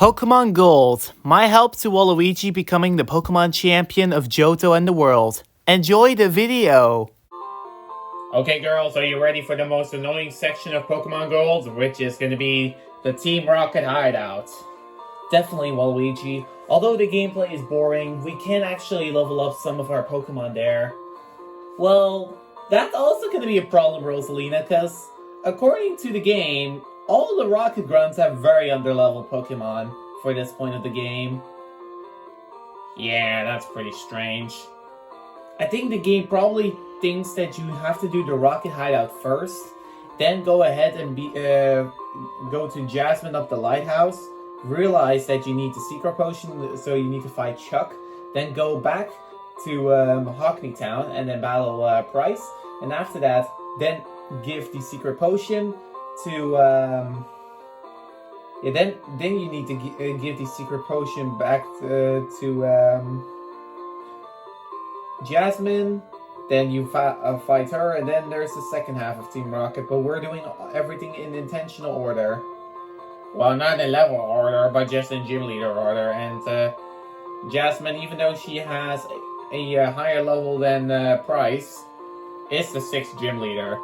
Pokemon Gold, my help to Waluigi becoming the Pokemon champion of Johto and the world. Enjoy the video! Okay girls, are you ready for the most annoying section of Pokemon Gold, which is going to be the Team Rocket Hideout? Definitely, Waluigi. Although the gameplay is boring, we can actually level up some of our Pokemon there. Well, that's also going to be a problem, Rosalina, because according to the game, all the Rocket Grunts have very underleveled Pokemon for this point of the game. Yeah, that's pretty strange. I think the game probably thinks that you have to do the Rocket Hideout first, then go ahead and go to Jasmine up the Lighthouse, realize that you need the Secret Potion, so you need to fight Chuck, then go back to Hockney Town and then battle Pryce, and after that, then give the Secret Potion to then you need to give the Secret Potion back to Jasmine. Then you fight her, and then there's the second half of Team Rocket. But we're doing everything in intentional order. Well, not in level order, but just in gym leader order. And Jasmine, even though she has a higher level than Pryce, is the 6th gym leader.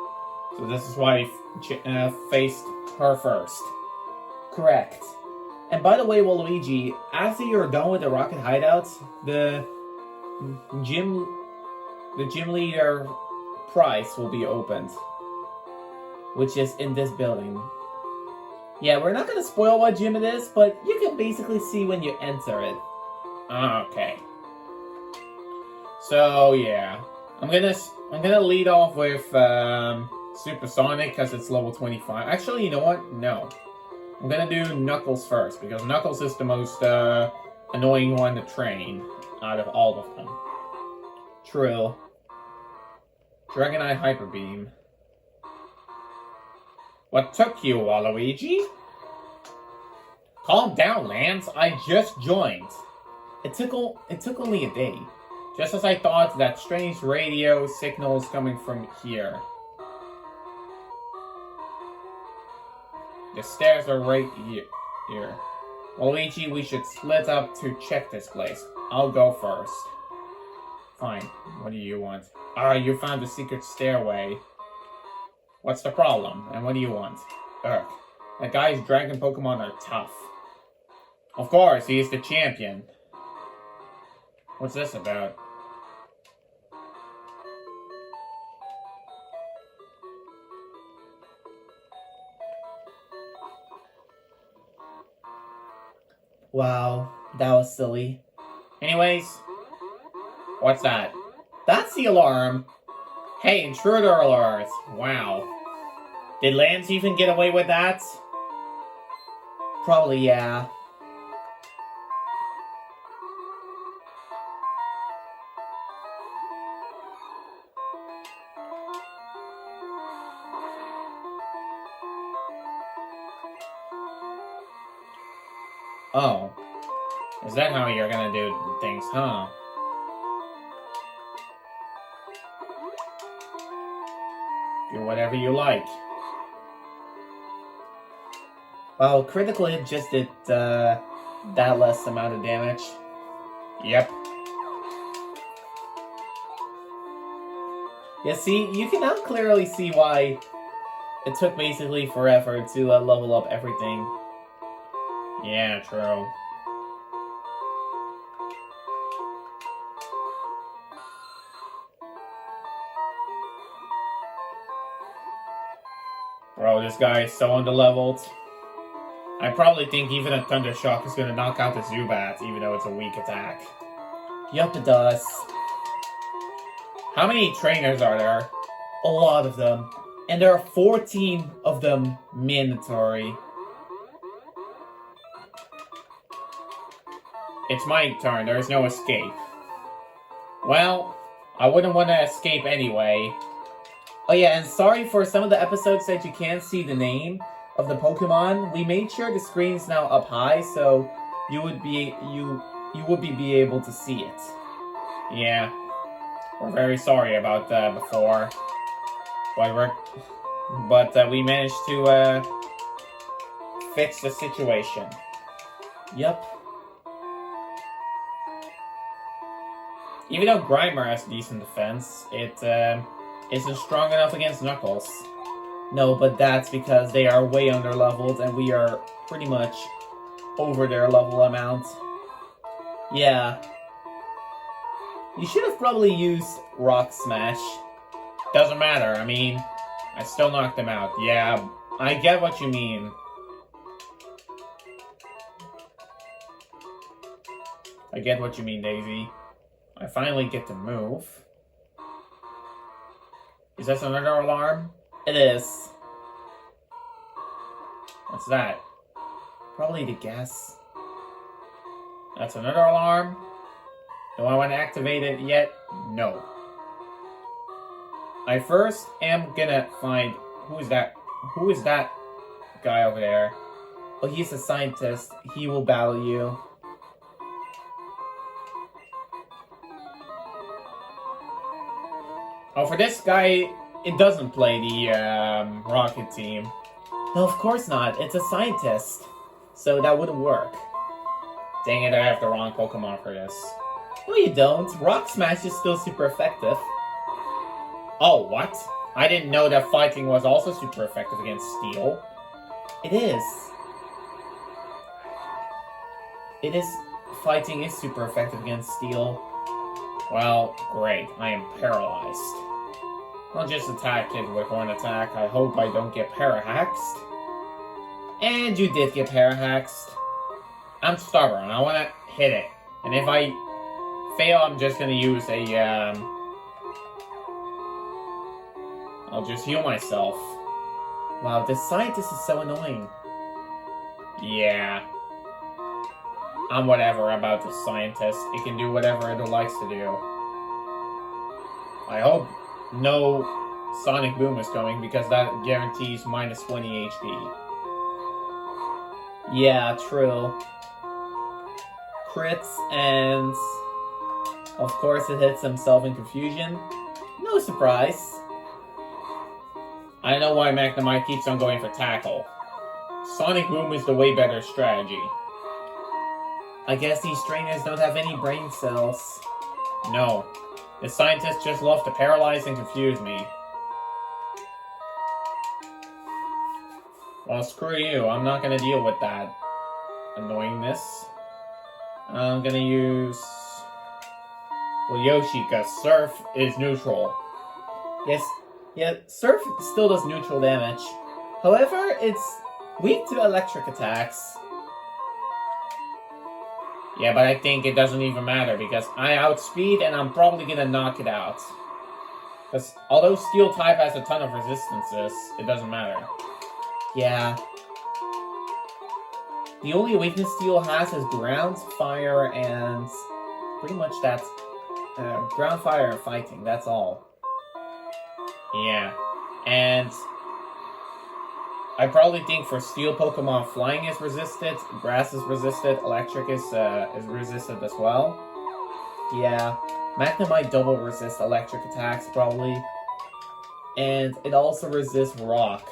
So this is why we faced her first. Correct. And by the way, Waluigi, after you're done with the Rocket Hideouts, the gym leader Pryce will be opened, which is in this building. Yeah, we're not gonna spoil what gym it is, but you can basically see when you enter it. Okay. So yeah, I'm gonna lead off with Supersonic because it's level 25. Actually, you know what? No. I'm gonna do Knuckles first because Knuckles is the most annoying one to train out of all of them. True. Dragonite Hyper Beam. What took you, Waluigi? Calm down, Lance. I just joined. It took only a day. Just as I thought, that strange radio signal is coming from here. The stairs are right here. Waluigi, we should split up to check this place. I'll go first. Fine. What do you want? You found the secret stairway. What's the problem? And what do you want? Ugh. That guy's dragon Pokemon are tough. Of course, he is the champion. What's this about? Wow, that was silly. Anyways, what's that? That's the alarm. Hey, intruder alert! Wow. Did Lance even get away with that? Probably, yeah. Oh. Is that how you're gonna do things, huh? Do whatever you like. Wow, critical hit just did that less amount of damage. Yep. Yeah, see, you can now clearly see why it took basically forever to level up everything. Yeah, true. Bro, this guy is so underleveled. I probably think even a Thunder Shock is going to knock out the Zubat, even though it's a weak attack. Yup, it does. How many trainers are there? A lot of them. And there are 14 of them mandatory. It's my turn. There is no escape. Well, I wouldn't want to escape anyway. Oh yeah, and sorry for some of the episodes that you can't see the name of the Pokemon. We made sure the screen is now up high, so you would be able to see it. Yeah, we're very sorry about that before, but we managed to fix the situation. Yep. Even though Grimer has decent defense, it isn't strong enough against Knuckles. No, but that's because they are way under leveled and we are pretty much over their level amount. Yeah. You should have probably used Rock Smash. Doesn't matter, I mean, I still knocked him out. Yeah, I get what you mean. I get what you mean, Daisy. I finally get to move. Is this another alarm? It is. What's that? Probably the gas. That's another alarm? Do I want to activate it yet? No. I first am gonna find... Who is that? Who is that guy over there? Oh, he's a scientist. He will battle you. Oh, for this guy, it doesn't play the rocket team. No, of course not. It's a scientist. So that wouldn't work. Dang it, I have the wrong Pokemon for this. No, you don't. Rock Smash is still super effective. Oh, what? I didn't know that fighting was also super effective against Steel. It is. It is. Fighting is super effective against Steel. Well, great. I am paralyzed. I'll just attack it with one attack. I hope I don't get parahaxed. And you did get parahaxed. I'm stubborn. I want to hit it. And if I fail, I'm just going to use a, I'll just heal myself. Wow, this scientist is so annoying. Yeah. I'm whatever about the scientist. It can do whatever it likes to do. I hope no Sonic Boom is coming, because that guarantees minus 20 HP. Yeah, true. Crits, and of course it hits himself in confusion. No surprise. I don't know why Magnemite keeps on going for tackle. Sonic Boom is the way better strategy. I guess these trainers don't have any brain cells. No. The scientists just love to paralyze and confuse me. Well, screw you. I'm not gonna deal with that annoyingness. I'm gonna use... well, Yoshi, because Surf is neutral. Yes, yeah, Surf still does neutral damage. However, it's weak to electric attacks. Yeah, but I think it doesn't even matter, because I outspeed and I'm probably gonna knock it out. Because although Steel type has a ton of resistances, it doesn't matter. Yeah. The only weakness Steel has is ground, fire, and pretty much that's ground, fire, and fighting. That's all. Yeah. And I probably think for Steel Pokemon, Flying is resisted, Grass is resisted, Electric is resisted as well. Yeah. Magnemite double resists electric attacks, probably. And it also resists Rock.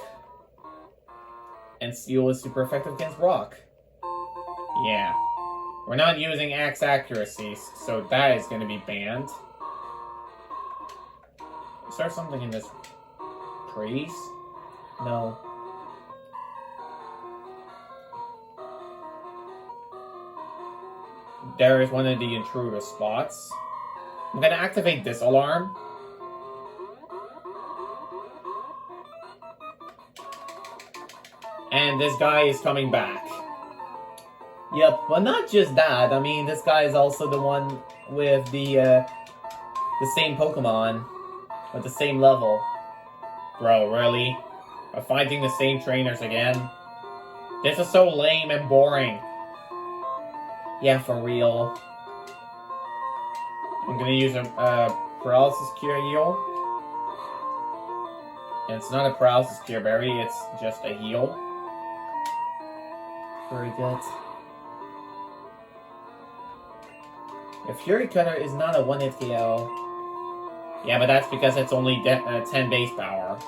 And Steel is super effective against Rock. Yeah. We're not using Axe accuracies, so that is going to be banned. Is there something in this Pryce? No. There is one of the intruder spots. I'm going to activate this alarm. And this guy is coming back. Yep, but not just that. I mean, this guy is also the one with the same Pokemon. With the same level. Bro, really? We're fighting the same trainers again? This is so lame and boring. Yeah, for real. I'm gonna use a paralysis cure heal. And it's not a paralysis cure berry, it's just a heal. Very good. If Fury Cutter is not a one-hit KO. Yeah, but that's because it's only 10 base power.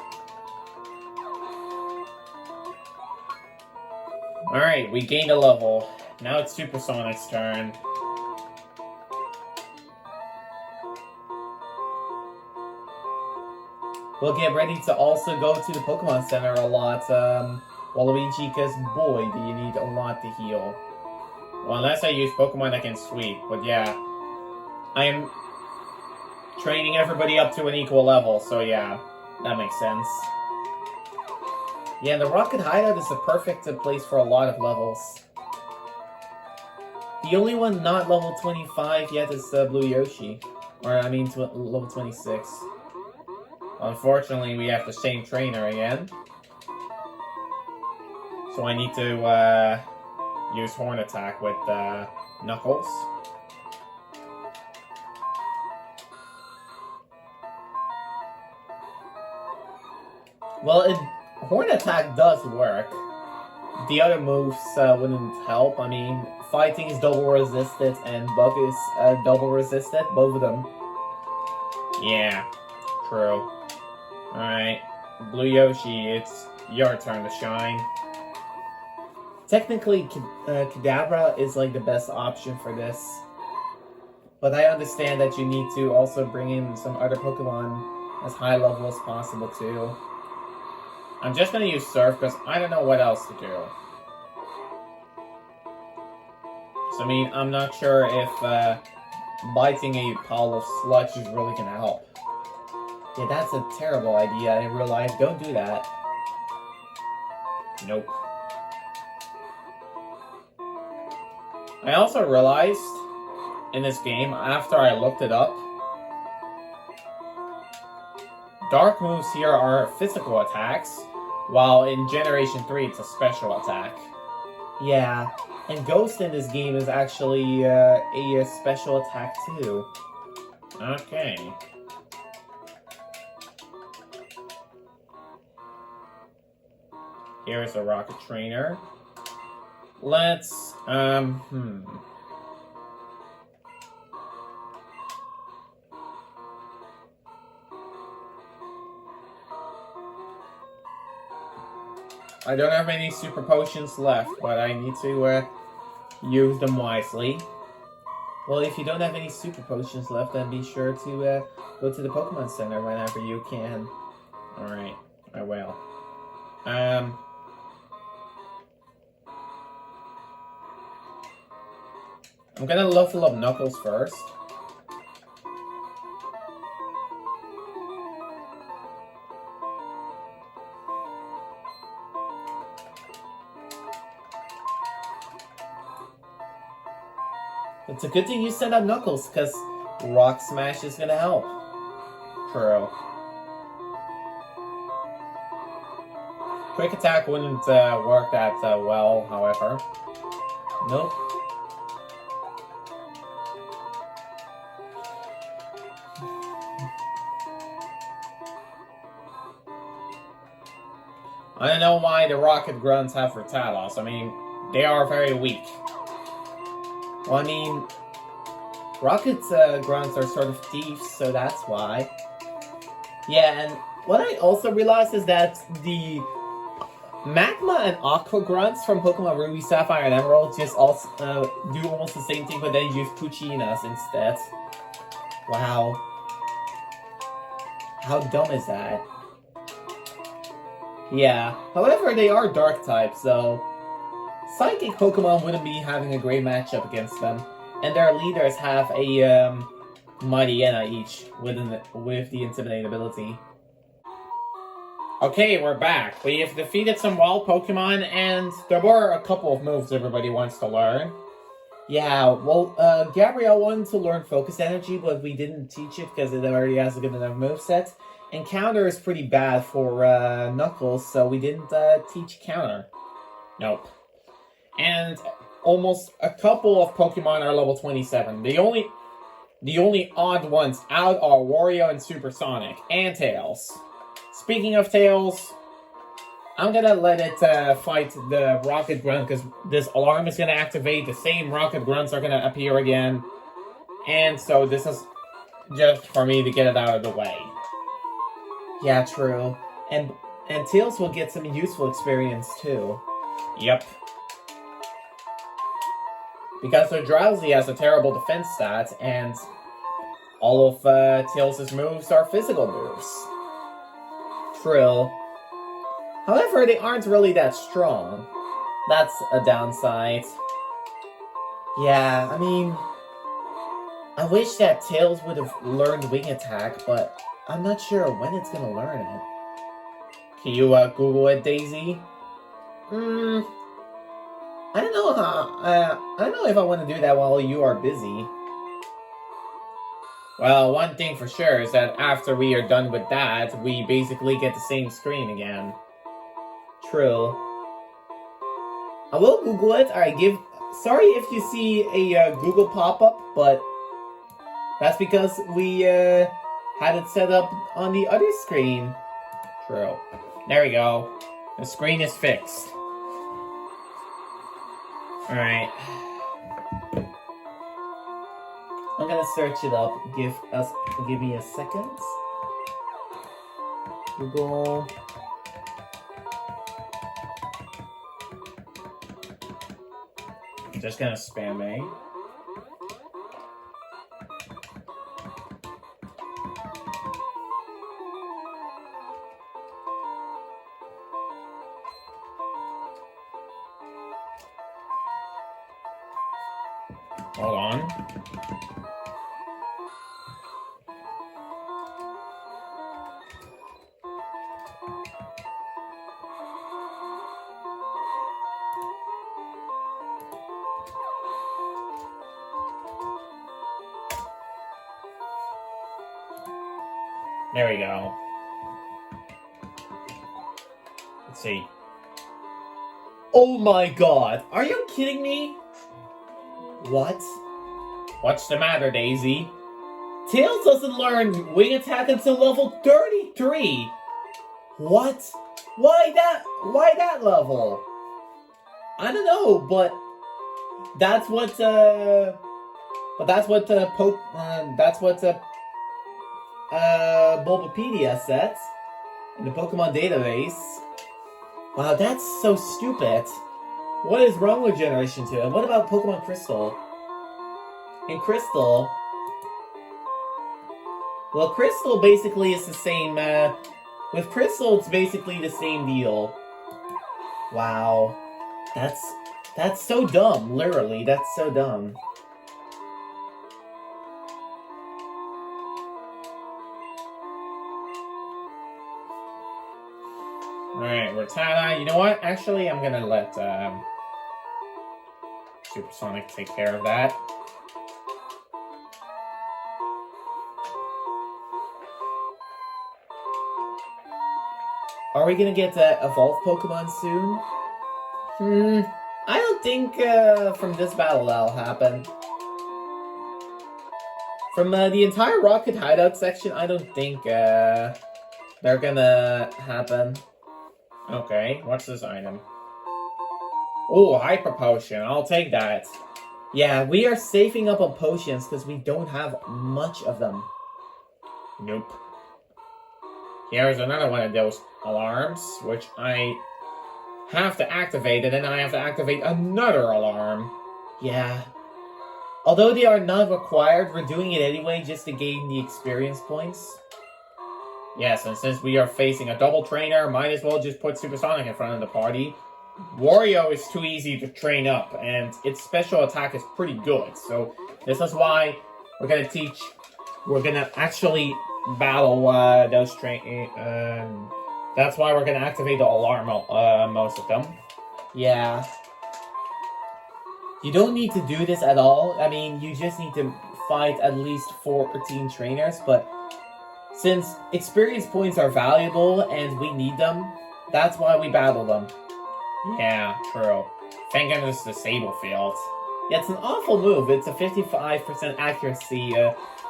Alright, we gained a level. Now it's Supersonic's turn. We'll get ready to also go to the Pokemon Center a lot, Waluigi, because boy, do you need a lot to heal. Well, unless I use Pokemon that can sweep, but yeah. I'm training everybody up to an equal level, so yeah, that makes sense. Yeah, the Rocket Hideout is the perfect place for a lot of levels. The only one not level 25 yet is Blue Yoshi. Or, I mean, level 26. Unfortunately, we have the same trainer again. So I need to use Horn Attack with Knuckles. Well, Horn Attack does work. The other moves wouldn't help. I mean, Fighting is double resisted and Bug is double resisted, both of them. Yeah, true. Alright, Blue Yoshi, it's your turn to shine. Technically, Kadabra is like the best option for this. But I understand that you need to also bring in some other Pokemon as high level as possible too. I'm just gonna use Surf because I don't know what else to do. So I mean, I'm not sure if biting a pile of sludge is really gonna help. Yeah, that's a terrible idea in real life. Don't do that. Nope. I also realized in this game, after I looked it up, dark moves here are physical attacks, while in Generation 3 it's a special attack. Yeah, and Ghost in this game is actually a special attack too. Okay. Here's a Rocket Trainer. Let's, I don't have any Super Potions left, but I need to use them wisely. Well, if you don't have any Super Potions left, then be sure to go to the Pokemon Center whenever you can. Alright, I will. I'm gonna level up Knuckles first. It's a good thing you sent up Knuckles, because Rock Smash is gonna help. True. Quick Attack wouldn't work that well, however. Nope. I don't know why the Rocket Grunts have Rattalos. I mean, they are very weak. Well, I mean, Rocket Grunts are sort of thieves, so that's why. Yeah, and what I also realized is that the Magma and Aqua Grunts from Pokemon Ruby, Sapphire, and Emerald just also do almost the same thing, but then use Puccinas instead. Wow. How dumb is that? Yeah, however, they are Dark types, so Psychic Pokemon wouldn't be having a great matchup against them. And their leaders have a Mightyena each with the Intimidate ability. Okay, we're back. We have defeated some wild Pokemon, and there were a couple of moves everybody wants to learn. Yeah, well, Gabriel wanted to learn Focus Energy, but we didn't teach it because it already has a good enough moveset. And Counter is pretty bad for Knuckles, so we didn't teach Counter. Nope. And almost a couple of Pokemon are level 27. The only odd ones out are Wario and Supersonic, and Tails. Speaking of Tails, I'm gonna let it fight the Rocket Grunt, because this alarm is gonna activate, the same Rocket Grunts are gonna appear again. And so this is just for me to get it out of the way. Yeah, true. And Tails will get some useful experience too. Yep. Because their Drowsy has a terrible defense stat, and all of Tails' moves are physical moves. True. However, they aren't really that strong. That's a downside. Yeah, I mean, I wish that Tails would have learned Wing Attack, but I'm not sure when it's gonna learn it. Can you Google it, Daisy? I don't know I don't know if I want to do that while you are busy. Well, one thing for sure is that after we are done with that, we basically get the same screen again. True. I will Google it. Sorry if you see a Google pop-up, but that's because we had it set up on the other screen. True. There we go. The screen is fixed. Alright. I'm gonna search it up. Give me a second. Google. I'm just gonna spam A. Hold on. There we go. Let's see. Oh my god! Are you kidding me? What? What's the matter, Daisy? Tails doesn't learn Wing Attack until level 33! What? Why that level? I don't know, but that's what Bulbapedia says in the Pokemon database. Wow, that's so stupid. What is wrong with Generation 2? And what about Pokemon Crystal? In Crystal... Well, Crystal basically is the same, with Crystal, it's basically the same deal. Wow. That's so dumb, literally, that's so dumb. Alright, Rattata. You know what? Actually, I'm gonna let Supersonic take care of that. Are we gonna get evolved Pokemon soon? I don't think from this battle that'll happen. From the entire Rocket Hideout section, I don't think they're gonna happen. Okay, what's this item? Oh, Hyper Potion. I'll take that. Yeah, we are saving up on potions because we don't have much of them. Nope. Here's another one of those alarms, which I have to activate, and then I have to activate another alarm. Yeah. Although they are not required, we're doing it anyway just to gain the experience points. Yes, and since we are facing a double trainer, might as well just put Supersonic in front of the party. Wario is too easy to train up, and its special attack is pretty good. So this is why we're gonna actually battle those train. That's why we're gonna activate the alarm most of them. Yeah. You don't need to do this at all. I mean, you just need to fight at least 14 trainers, but since experience points are valuable and we need them, that's why we battle them. Yeah, true. Thank goodness the Sable failed. Yeah, it's an awful move. It's a 55% accuracy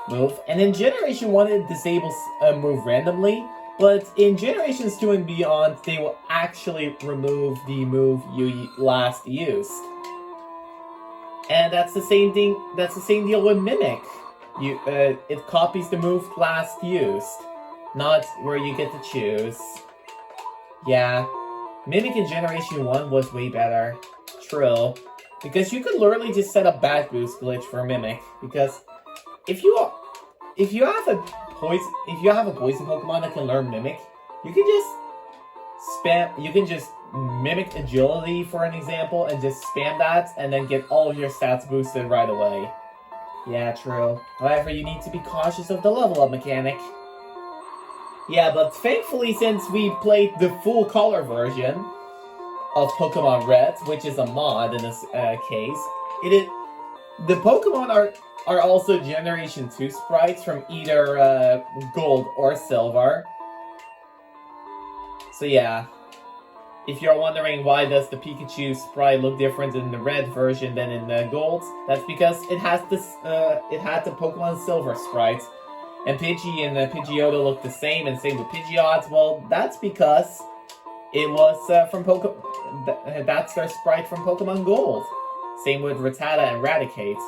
move. And in Generation 1, it disables a move randomly. But in Generations 2 and beyond, they will actually remove the move you last used. And that's the same thing. That's the same deal with Mimic. It copies the move last used, not where you get to choose. Yeah, Mimic in Generation 1 was way better. True. Because you could literally just set a bat boost glitch for Mimic. Because if you have a poison Pokemon that can learn Mimic, you can just Mimic Agility, for an example, and just spam that, and then get all of your stats boosted right away. Yeah, true. However, you need to be cautious of the level up mechanic. Yeah, but thankfully, since we played the full color version of Pokemon Red, which is a mod in this case, the Pokemon are also Generation 2 sprites from either Gold or Silver. So yeah, if you're wondering why does the Pikachu sprite look different in the Red version than in the Gold, that's because it had the Pokemon Silver sprites. And Pidgey and Pidgeotto look the same, and same with Pidgeot. Well, that's because it was that's their sprite from Pokemon Gold. Same with Rattata and Raticate.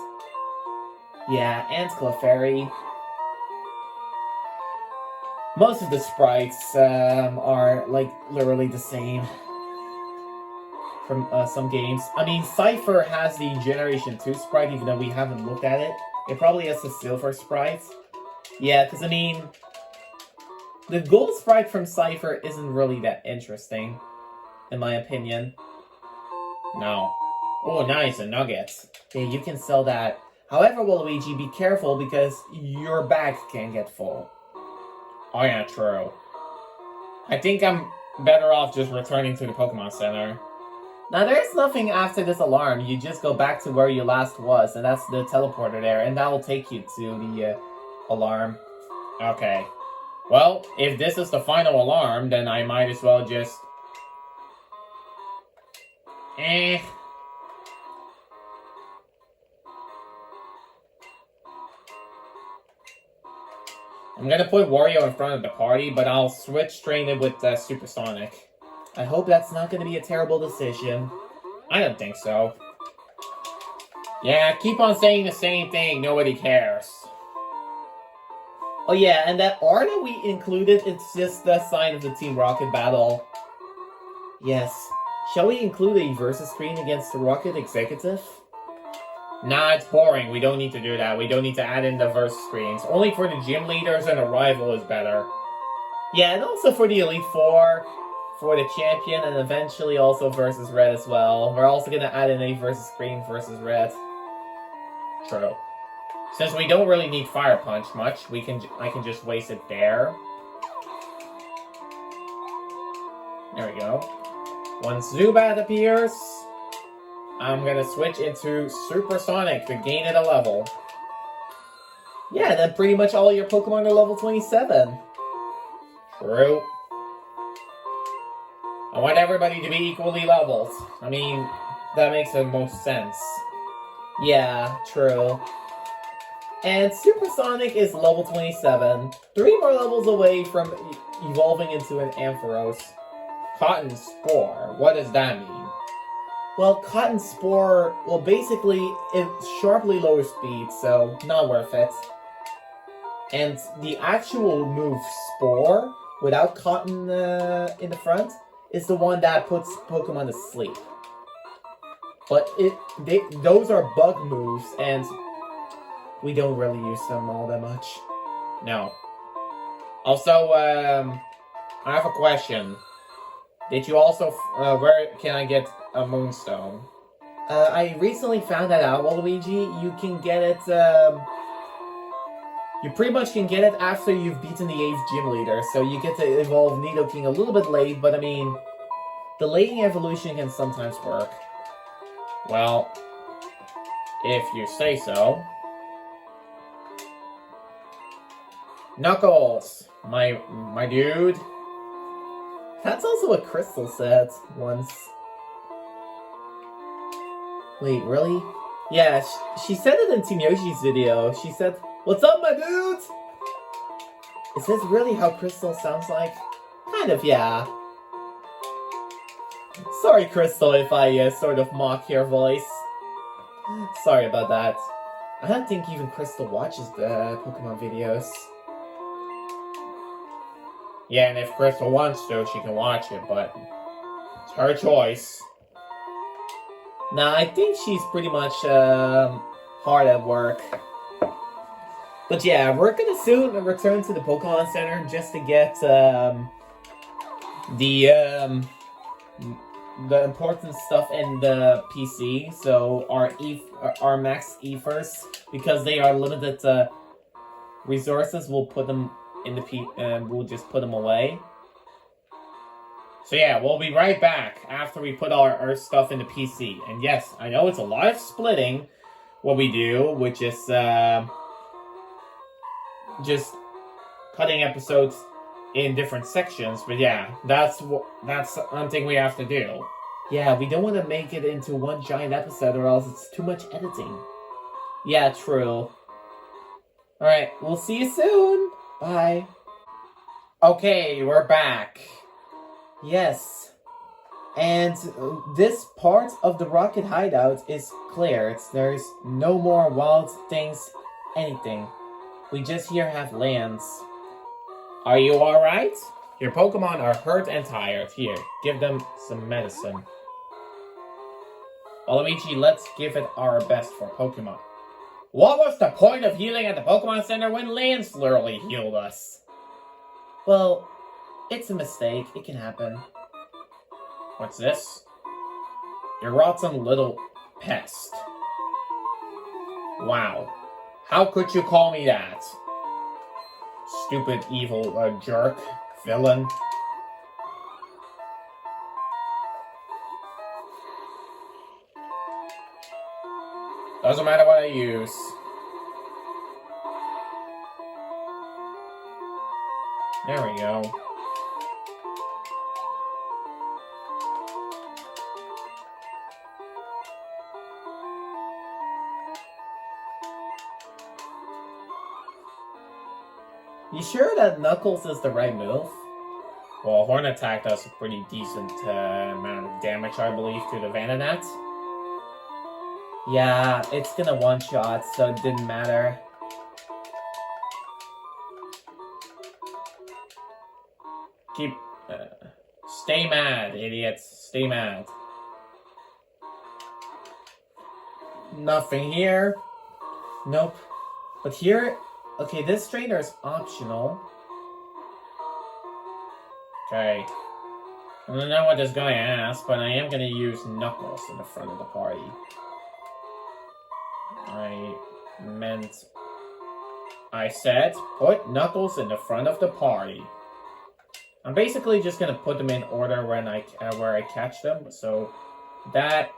Yeah, and Clefairy. Most of the sprites are like literally the same from some games. I mean, Cypher has the Generation 2 sprite, even though we haven't looked at it. It probably has the Silver sprite. Yeah, because I mean, the Gold sprite from Cypher isn't really that interesting, in my opinion. No. Oh, nice, a nugget. Yeah, you can sell that. However, Waluigi, be careful because your bag can get full. Oh yeah, true. I think I'm better off just returning to the Pokemon Center. Now, there's nothing after this alarm. You just go back to where you last was, and that's the teleporter there, and that will take you to the alarm. Okay. Well, if this is the final alarm, then I might as well just... I'm gonna put Wario in front of the party, but I'll switch train it with Supersonic. I hope that's not gonna be a terrible decision. I don't think so. Yeah, keep on saying the same thing, nobody cares. Oh yeah, and that art that we included, it's just the sign of the Team Rocket battle. Yes. Shall we include a versus screen against the Rocket Executive? Nah, it's boring. We don't need to do that. We don't need to add in the verse screens. Only for the gym leaders and a rival is better. Yeah, and also for the Elite Four, for the champion, and eventually also versus Red as well. We're also gonna add in a versus screen versus Red. True. Since we don't really need Fire Punch much, I can just waste it there. There we go. Once Zubat appears, I'm gonna switch into Supersonic to gain it a level. Yeah, then pretty much all your Pokemon are level 27. True. I want everybody to be equally leveled. I mean, that makes the most sense. Yeah, true. And Supersonic is level 27. 3 more levels away from evolving into an Ampharos. Cotton Spore, what does that mean? Well, Cotton Spore, well, basically, it sharply lowers speed, so not worth it. And the actual move Spore, without Cotton in the front, is the one that puts Pokemon to sleep. But those are bug moves, and we don't really use them all that much. No. Also, I have a question. Did you also, where can I get a Moonstone? I recently found that out, Waluigi. You can get it, you pretty much can get it after you've beaten the 8th gym leader, so you get to evolve Nidoking a little bit late, but I mean, delaying evolution can sometimes work. Well, if you say so. Knuckles, my dude. That's also what Crystal said once. Wait, really? Yeah, she said it in Team Yoshi's video. She said, "What's up, my dudes?" Is this really how Crystal sounds like? Kind of, yeah. Sorry, Crystal, if I sort of mock your voice. Sorry about that. I don't think even Crystal watches the Pokemon videos. Yeah, and if Crystal wants to, she can watch it, but it's her choice. Nah, I think she's pretty much hard at work. But yeah, we're gonna soon return to the Pokemon Center just to get the important stuff in the PC. So our max Ethers, because they are limited resources, we'll put them in the we'll just put them away. So yeah, we'll be right back after we put our stuff in the PC. And yes, I know it's a lot of splitting what we do, which is just cutting episodes in different sections. But yeah, that's one thing we have to do. Yeah, we don't want to make it into one giant episode or else it's too much editing. Yeah, true. Alright, we'll see you soon. Bye. Okay, we're back. Yes. And this part of the Rocket Hideout is cleared. There's no more wild things, anything. We just here have lands. Are you alright? Your Pokemon are hurt and tired. Here, give them some medicine. Waluigi, let's give it our best for Pokemon. What was the point of healing at the Pokemon Center when Lance literally healed us? Well, it's a mistake. It can happen. What's this? You're rotten little pest. Wow. How could you call me that? Stupid, evil, jerk, villain. Doesn't matter what I use. There we go. You sure that Knuckles is the right move? Well, Horn Attack does a pretty decent amount of damage, I believe, to the Venonat. Yeah, it's gonna one-shot, so it didn't matter. Stay mad, idiots. Stay mad. Nothing here. Nope. But here, okay, this trainer is optional. Okay. I don't know what this guy asked, but I am gonna use Knuckles in the front of the party. I said, put Knuckles in the front of the party. I'm basically just gonna put them in order when where I catch them. So that.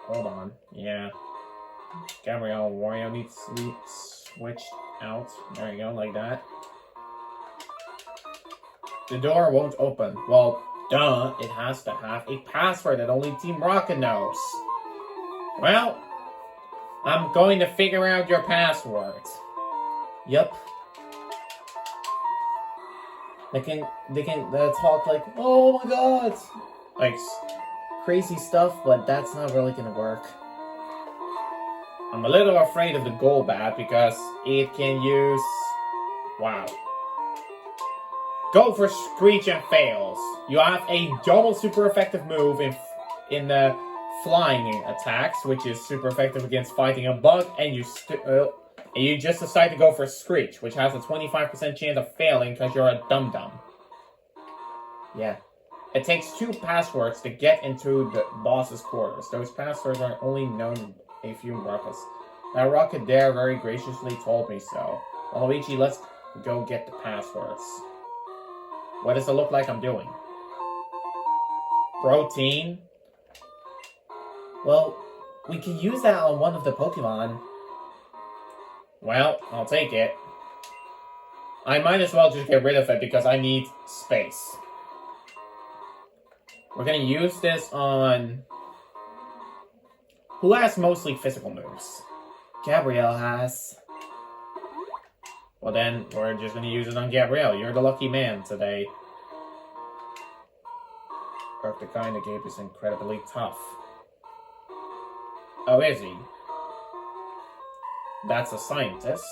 Hold on. Yeah. Gabriel Wario needs to be switched out. There you go, like that. The door won't open. Well, duh. It has to have a password that only Team Rocket knows. Well, I'm going to figure out your password. Yep. They can talk like, oh my god, like crazy stuff, but that's not really gonna work. I'm a little afraid of the Golbat because it can use, wow. Go for Screech and fails. You have a double super effective move in the flying attacks, which is super effective against fighting a bug, and you just decide to go for Screech, which has a 25% chance of failing because you're a dum-dum. Yeah. It takes 2 passwords to get into the boss's quarters. Those passwords are only known a few rockets. That rocket there very graciously told me so. Waluigi, let's go get the passwords. What does it look like I'm doing? Protein? Well, we can use that on one of the Pokemon. Well, I'll take it. I might as well just get rid of it because I need space. We're gonna use this on... Who has mostly physical moves? Gabriel has. Well then, we're just gonna use it on Gabriel. You're the lucky man today. Kirk the kind of Gabe is incredibly tough. Oh, is he? That's a scientist.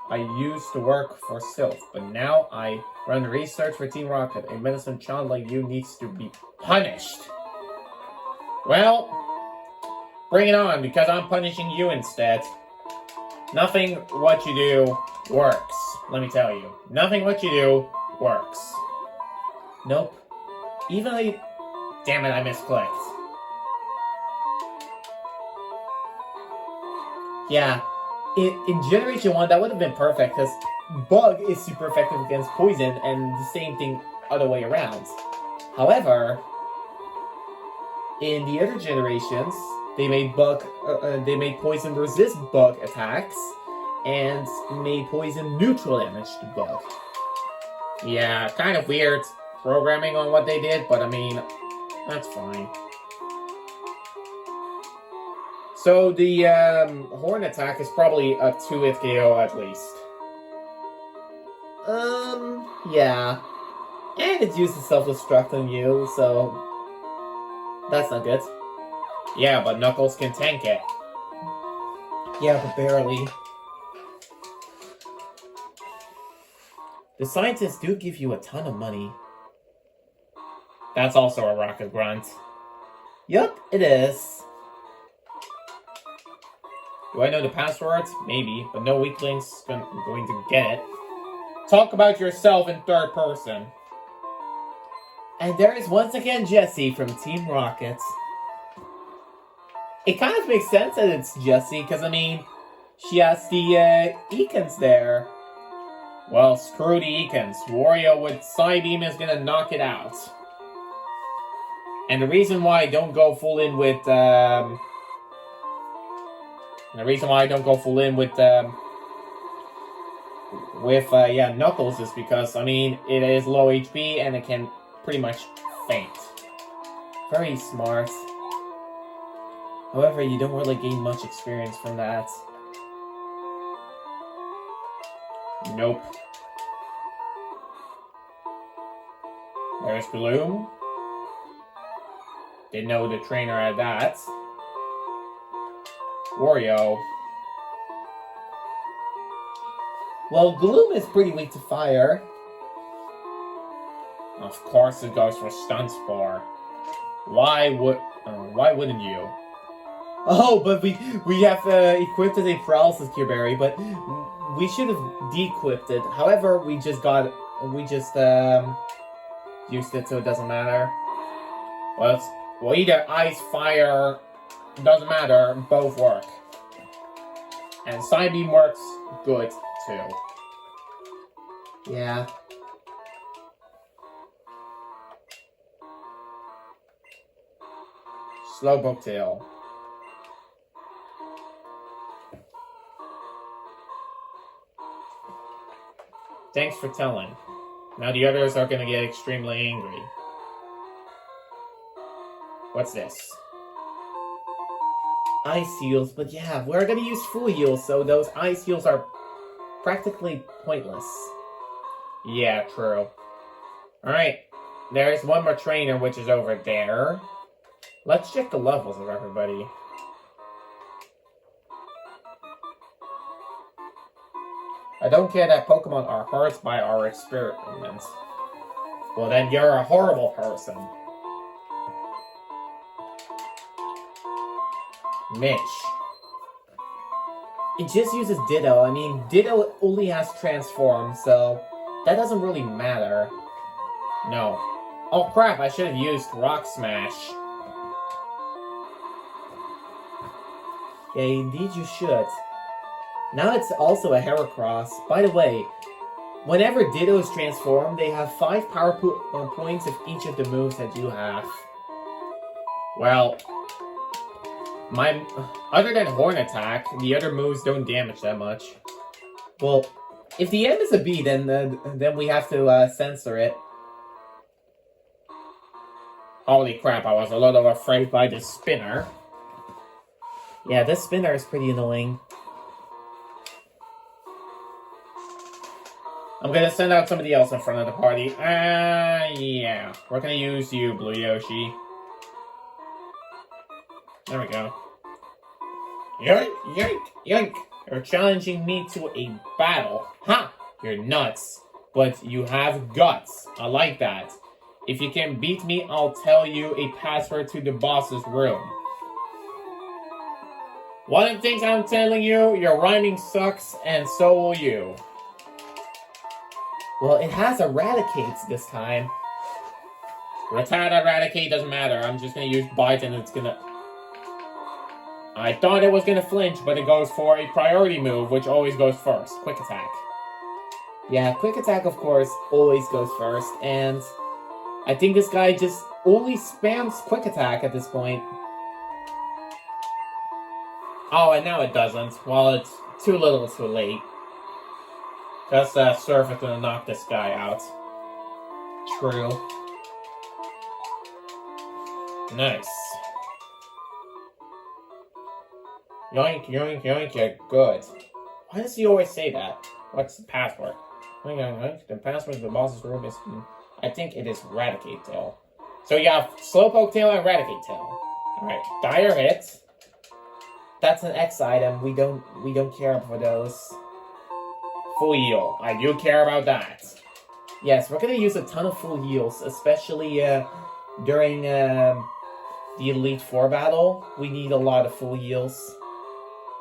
I used to work for Sylph, but now I run research for Team Rocket. A medicine child like you needs to be punished. Well, bring it on, because I'm punishing you instead. Nothing what you do works, let me tell you. Nothing what you do works. Nope. Even I... Damn it, I misclicked. Yeah. In Generation 1, that would have been perfect, because Bug is super effective against poison, and the same thing other way around. However, in the other generations, they made poison resist bug attacks, and made poison neutral damage to Bug. Yeah, kind of weird programming on what they did, but I mean, that's fine. So the horn attack is probably a 2-hit KO at least. Yeah. And it uses self-destruct on you, so that's not good. Yeah, but Knuckles can tank it. Yeah, but barely. The scientists do give you a ton of money. That's also a rocket grunt. Yup, it is. Do I know the password? Maybe, but no weakling's going to get it. Talk about yourself in third person. And there is once again Jessie from Team Rocket. It kind of makes sense that it's Jessie, because I mean, she has the Econs there. Well, screw the Econs. Wario with Psybeam is gonna knock it out. And the reason why I don't go full in with Knuckles is because, I mean, it is low HP and it can pretty much faint. Very smart. However, you don't really gain much experience from that. Nope. There's Gloom. Didn't know the trainer had that. Wario. Well, Gloom is pretty weak to fire. Of course it goes for Stun Spore. Why wouldn't you? Oh, but we have equipped as a paralysis cure berry, but we should have de-equipped it. However, we just used it, so it doesn't matter. Well, either ice, fire, doesn't matter, both work. And Psybeam works good too. Yeah. Slowpoke Tail. Thanks for telling. Now the others are gonna get extremely angry. What's this? Ice heals, but yeah, we're gonna use full heals, so those ice heals are practically pointless. Yeah, true. Alright, there's one more trainer which is over there. Let's check the levels of everybody. I don't care that Pokemon are hurt by our experiments. Well then you're a horrible person. Mitch. It just uses Ditto. I mean, Ditto only has Transform, so that doesn't really matter. No. Oh crap, I should have used Rock Smash. Yeah, indeed you should. Now it's also a Heracross. By the way, whenever Ditto is transformed, they have 5 power points of each of the moves that you have. Well, other than Horn Attack, the other moves don't damage that much. Well, if the M is a B, then we have to censor it. Holy crap, I was a little afraid by the spinner. Yeah, this spinner is pretty annoying. I'm gonna send out somebody else in front of the party. Yeah. We're gonna use you, Blue Yoshi. There we go. Yoink, yoink, yoink. You're challenging me to a battle. Ha! You're nuts. But you have guts. I like that. If you can beat me, I'll tell you a password to the boss's room. One of the things I'm telling you, your rhyming sucks, and so will you. Well, it has eradicates this time. Retard, eradicate, doesn't matter. I'm just gonna use bite and it's gonna... I thought it was gonna flinch, but it goes for a priority move, which always goes first. Quick attack. Yeah, quick attack, of course, always goes first, and I think this guy just only spams quick attack at this point. Oh, and now it doesn't. Well, it's too little, too late. Just Surf is gonna knock this guy out. True. Nice. Yoink, yoink, yoink, you're good. Why does he always say that? What's the password? Yoink, yoink, yoink. The password to the boss's room is... I think it is Eradicate Tail. So you have Slowpoke Tail and Eradicate Tail. Alright, dire hit. That's an X item. We don't care for those. Full heal. I do care about that. Yes, we're gonna use a ton of full heals, especially during the Elite Four battle. We need a lot of full heals.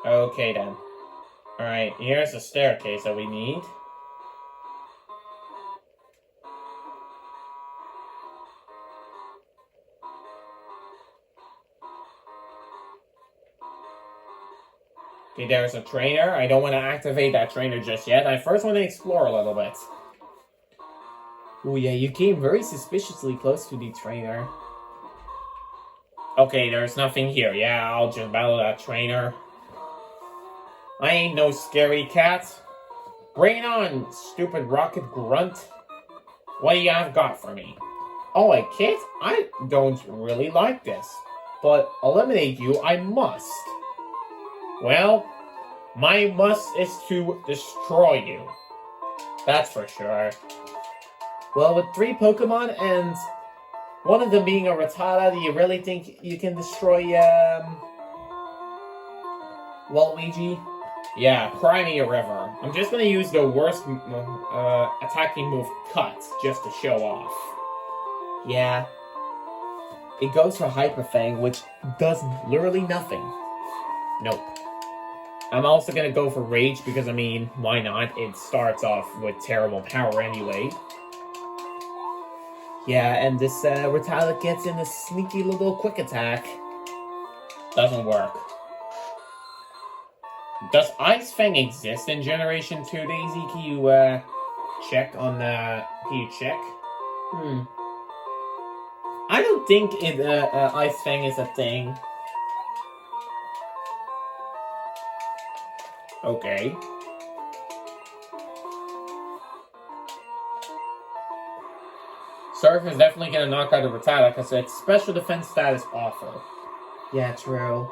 Okay then. Alright, here's the staircase that we need. Okay, there's a trainer. I don't want to activate that trainer just yet. I first want to explore a little bit. Oh yeah, you came very suspiciously close to the trainer. Okay, there's nothing here. Yeah, I'll just battle that trainer. I ain't no scary cat. Bring it on, stupid rocket grunt. What do you have got for me? Oh, a kit? I don't really like this. But eliminate you, I must. Well, my must is to destroy you. That's for sure. Well, with 3 Pokemon and one of them being a Rattata, do you really think you can destroy Waluigi? Yeah, cry me a river. I'm just gonna use the worst attacking move, Cut, just to show off. Yeah. It goes for Hyper Fang, which does literally nothing. Nope. I'm also gonna go for Rage because, I mean, why not? It starts off with terrible power anyway. Yeah, and this Rattata gets in a sneaky little quick attack. Doesn't work. Does Ice Fang exist in Generation 2, Daisy? Can you check on the... Can you check? I don't think Ice Fang is a thing. Okay. Surf is definitely going to knock out the Rattata because its special defense stat is awful. Yeah, true.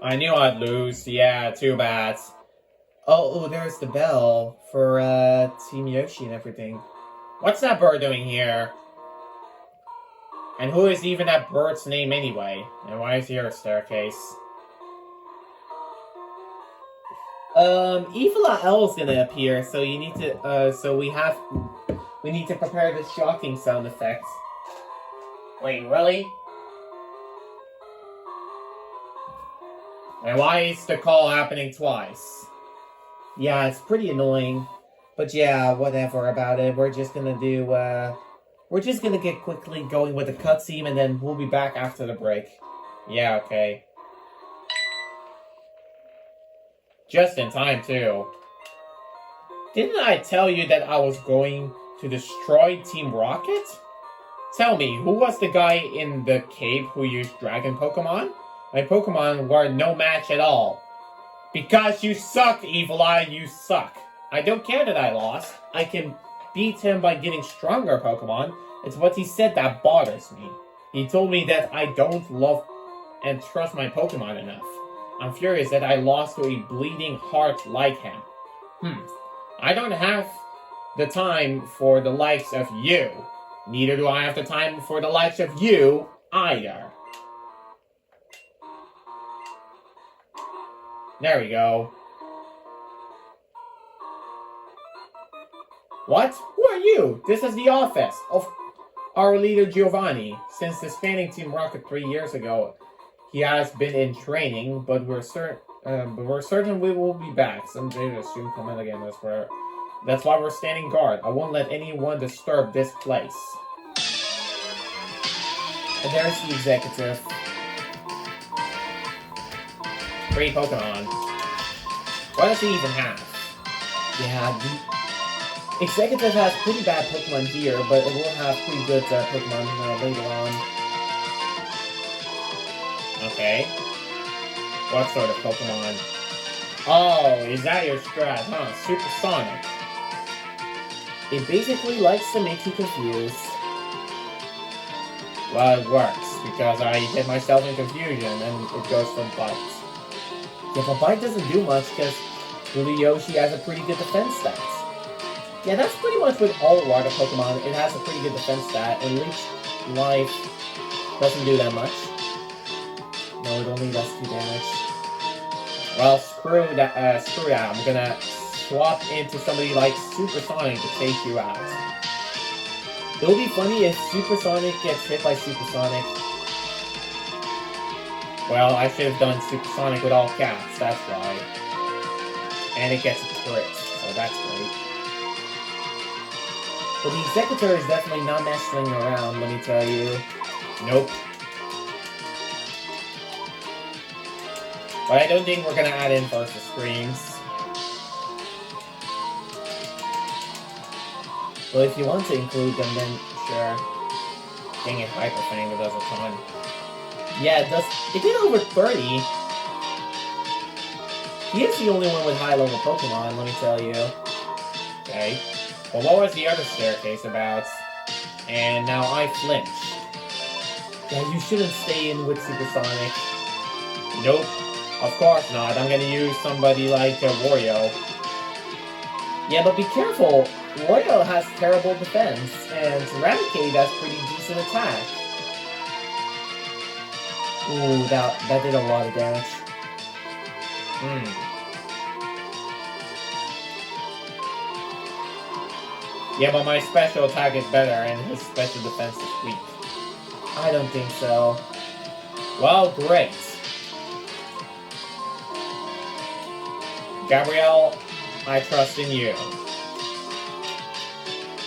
I knew I'd lose. Yeah, too bad. Oh, there's the bell for Team Yoshi and everything. What's that bird doing here? And who is even that bird's name anyway? And why is here a staircase? Evila L is gonna appear, so you need to, we need to prepare the shocking sound effects. Wait, really? And why is the call happening twice? Yeah, it's pretty annoying. But yeah, whatever about it. We're just gonna do, we're just gonna get quickly going with the cutscene and then we'll be back after the break. Yeah, okay. Just in time, too. Didn't I tell you that I was going to destroy Team Rocket? Tell me, who was the guy in the cave who used Dragon Pokemon? My Pokemon were no match at all. Because you suck, Evil Eye, you suck. I don't care that I lost. I can beat him by getting stronger Pokemon. It's what he said that bothers me. He told me that I don't love and trust my Pokemon enough. I'm furious that I lost to a bleeding heart like him. I don't have the time for the likes of you. Neither do I have the time for the likes of you, either. There we go. What? Who are you? This is the office of our leader Giovanni. Since disbanding Team Rocket 3 years ago, he has been in training, but we're certain we will be back. Someday to soon come in again. That's why we're standing guard. I won't let anyone disturb this place. And there's the executive. 3 Pokemon. What does he even have? Yeah, the executive has pretty bad Pokemon here, but it will have pretty good Pokemon later on. Okay. What sort of Pokemon? Oh, is that your strat, huh? Supersonic. It basically likes to make you confused. Well, it works, because I hit myself in confusion, and it goes for Bite. Yeah, but Bite doesn't do much, because really Yoshi has a pretty good defense stat. Yeah, that's pretty much with all water Pokemon. It has a pretty good defense stat, and Leech Life doesn't do that much. No, it only does 2 damage. Well, screw that. I'm gonna swap into somebody like Supersonic to take you out. It would be funny if Supersonic gets hit by Supersonic. Well, I should have done Supersonic with all caps, that's why. And it gets a crit, so that's great. But the Executor is definitely not messing around, let me tell you. Nope. But I don't think we're gonna add in versus screens. Well, if you want to include them, then Sure. Dang it, Hyper Fang does a ton. yeah, it does. It did over 30. He is the only one with high-level Pokemon, let me tell you. Okay. Well, what was the other staircase about? And now I flinch. Yeah, you shouldn't stay in with Supersonic. Nope. Of course not. I'm gonna use somebody like Wario. Yeah, but be careful. Wario has terrible defense, and Raticate has pretty decent attack. Ooh, that did a lot of damage. Yeah, but my special attack is better, and his special defense is weak. I don't think so. Well, great. Gabriel, I trust in you.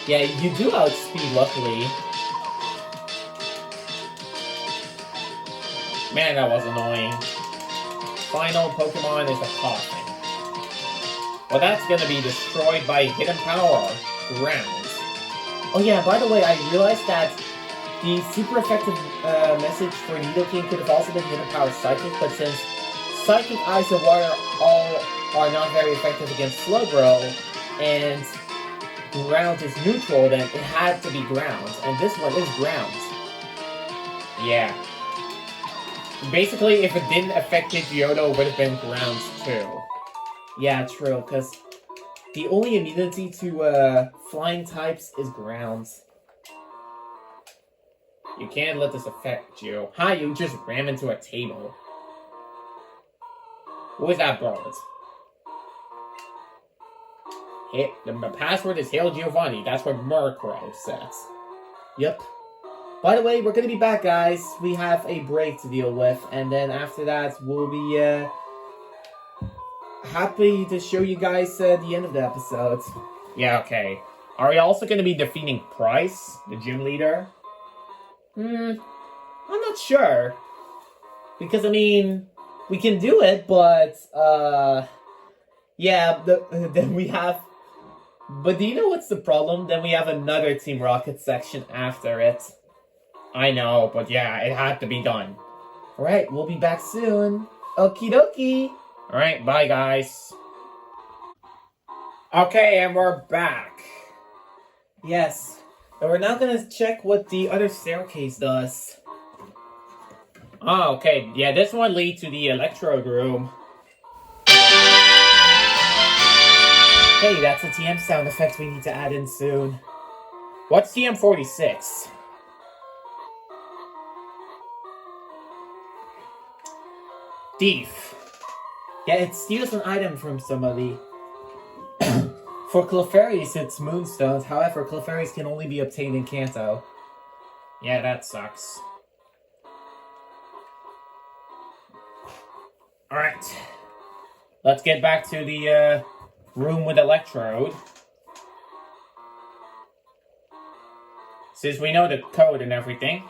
Yeah, you do outspeed, luckily. Man, that was annoying. Final Pokemon is a Koffing. Well, that's gonna be destroyed by Hidden Power. Ground. Oh yeah, by the way, I realized that the super effective message for Nidoking could have also been Hidden Power Psychic, but since Psychic, Ice, and Water all are not very effective against Slowbro, and Ground is neutral, then it had to be Ground, and this one is Ground. Yeah. Basically, if it didn't affect Pidgeotto, it would have been Ground too. Yeah, true, because the only immunity to flying types is Ground. You can't let this affect you. Hi, you just ran into a table. Who is that bird? The password is Hail Giovanni. That's what Murkrow says. Yep. By the way, we're gonna be back, guys. We have a break to deal with, and then after that, we'll be happy to show you guys the end of the episode. Yeah, okay. Are we also going to be defeating Pryce, the gym leader? I'm not sure. Because, I mean, we can do it, but, yeah, then we have... But do you know what's the problem? Then we have another Team Rocket section after it. I know, but yeah, it had to be done. Alright, we'll be back soon. Okie dokie. Alright, bye guys. Okay, and we're back. Yes. And we're now gonna check what the other staircase does. Oh, okay. Yeah, this one leads to the Electrode Room. Hey, that's a TM sound effect we need to add in soon. What's TM46? Thief. Yeah, it steals an item from somebody. For Clefairies, it's Moonstones. However, Clefairies can only be obtained in Kanto. Yeah, that sucks. Alright. Let's get back to the room with Electrode. Since we know the code and everything.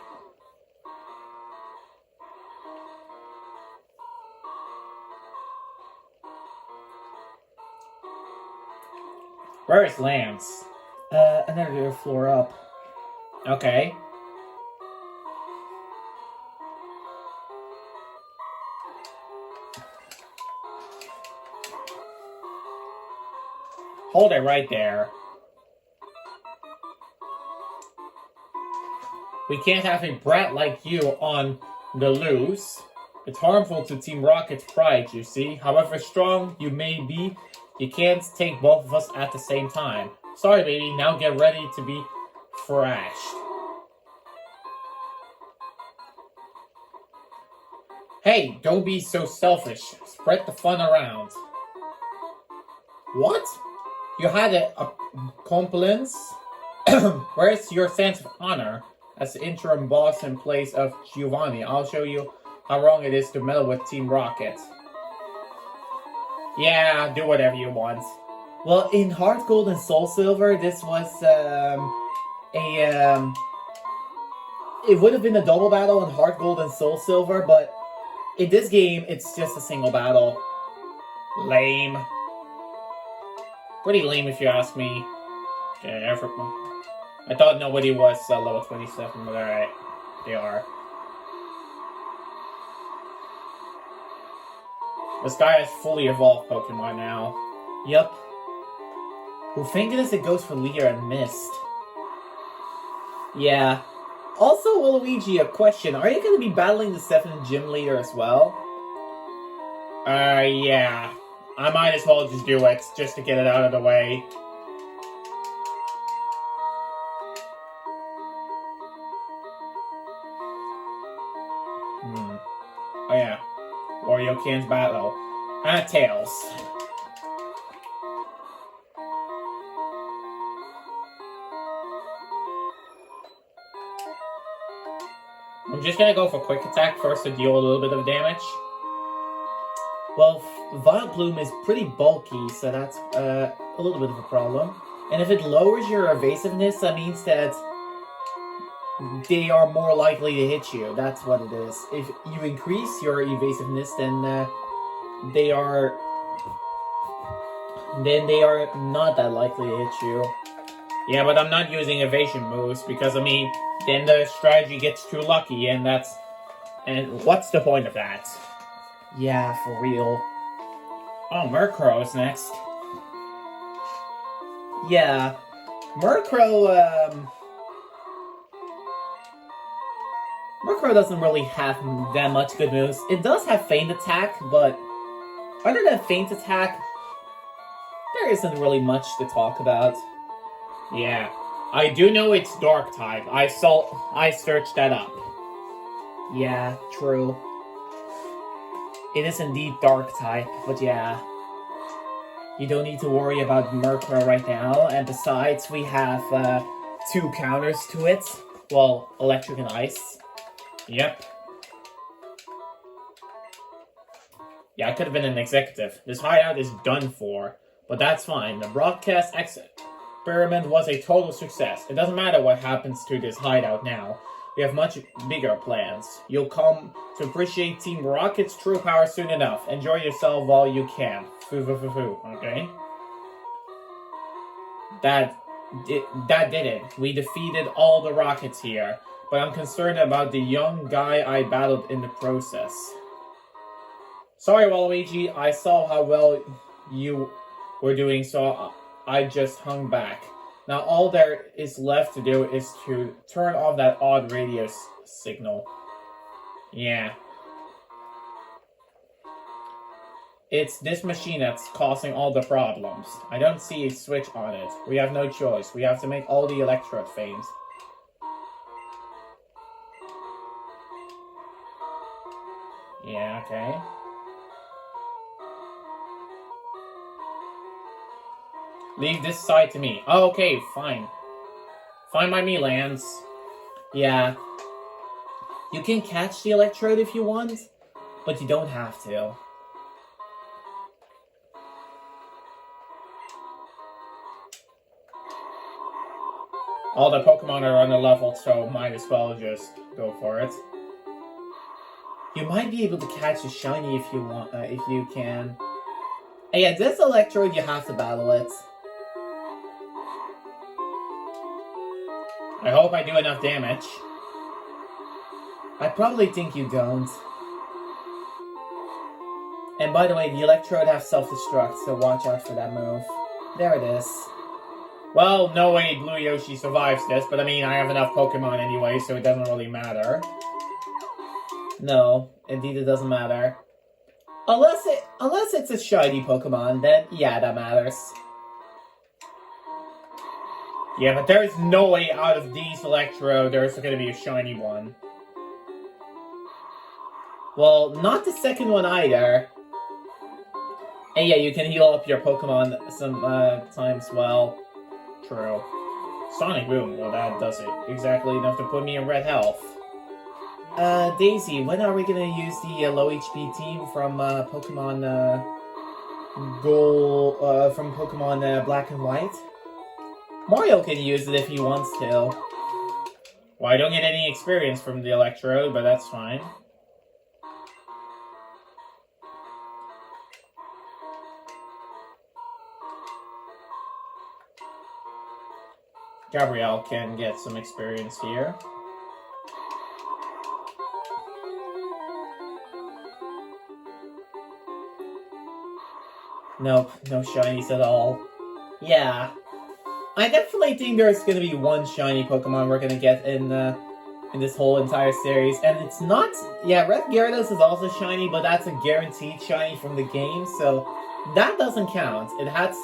Where is Lance? Another floor up. Okay. Hold it right there. We can't have a brat like you on the loose. It's harmful to Team Rocket's pride, you see. However strong you may be, you can't take both of us at the same time. Sorry, baby. Now get ready to be thrashed. Hey, don't be so selfish. Spread the fun around. What? You had a compliance? Where's your sense of honor? As the interim boss in place of Giovanni, I'll show you how wrong it is to meddle with Team Rocket. Yeah, do whatever you want. Well, in Heart Gold and Soul Silver, this was it would have been a double battle in Heart Gold and Soul Silver, but in this game, it's just a single battle. Lame. Pretty lame if you ask me. Yeah, I thought nobody was level 27, but alright. They are. This guy has fully evolved Pokemon now. Yup. Well, thank goodness it goes for Leer and Mist. Yeah. Also, Waluigi, a question. Are you going to be battling the 7th GymLeader as well? Yeah. I might as well just do it, just to get it out of the way. Oh yeah. Wario Can's battle. Tails. I'm just gonna go for quick attack first to deal a little bit of damage. Well, Violet Bloom is pretty bulky, so that's a little bit of a problem. And if it lowers your evasiveness, that means that they are more likely to hit you. That's what it is. If you increase your evasiveness, then they are not that likely to hit you. Yeah, but I'm not using evasion moves because, I mean, then the strategy gets too lucky, and what's the point of that? Yeah, for real. Oh, Murkrow is next. Yeah. Murkrow doesn't really have that much good moves. It does have Feint Attack, but other than Feint Attack, there isn't really much to talk about. Yeah. I do know it's Dark type. I searched that up. Yeah, true. It is indeed Dark type, but yeah. You don't need to worry about Murkrow right now, and besides, we have 2 counters to it. Well, Electric and Ice. Yep. Yeah, I could have been an executive. This hideout is done for, but that's fine. The broadcast experiment was a total success. It doesn't matter what happens to this hideout now. We have much bigger plans. You'll come to appreciate Team Rocket's true power soon enough. Enjoy yourself while you can. Okay? That did it. We defeated all the Rockets here. But I'm concerned about the young guy I battled in the process. Sorry, Waluigi. I saw how well you were doing, so I just hung back. Now all there is left to do is to turn off that odd radio signal. Yeah. It's this machine that's causing all the problems. I don't see a switch on it. We have no choice. We have to make all the electrode faint. Yeah, okay. Leave this side to me. Oh, okay, fine. Fine by me, Lance. Yeah. You can catch the electrode if you want, but you don't have to. All the Pokemon are on the level, so might as well just go for it. You might be able to catch a shiny if you want, if you can. And yeah, this electrode, you have to battle it. I hope I do enough damage. I probably think you don't. And by the way, the electrode has self-destruct, so watch out for that move. There it is. Well, no way Blue Yoshi survives this, but I mean, I have enough Pokemon anyway, so it doesn't really matter. No, indeed it doesn't matter. Unless it's a shiny Pokemon, then yeah, that matters. Yeah, but there's no way out of these Electro there's gonna be a shiny one. Well, not the second one either. And yeah, you can heal up your Pokemon sometimes, well. True. Sonic Boom, well that does it. Exactly enough to put me in red health. Daisy, when are we gonna use the low HP team from Pokemon from Pokemon Black and White? Mario can use it if he wants to. Well, I don't get any experience from the Electrode, but that's fine. Gabriel can get some experience here. Nope, no shinies at all. Yeah. I definitely think there's gonna be one shiny Pokemon we're gonna get in this whole entire series. And it's not... Yeah, Red Gyarados is also shiny, but that's a guaranteed shiny from the game, so that doesn't count. It has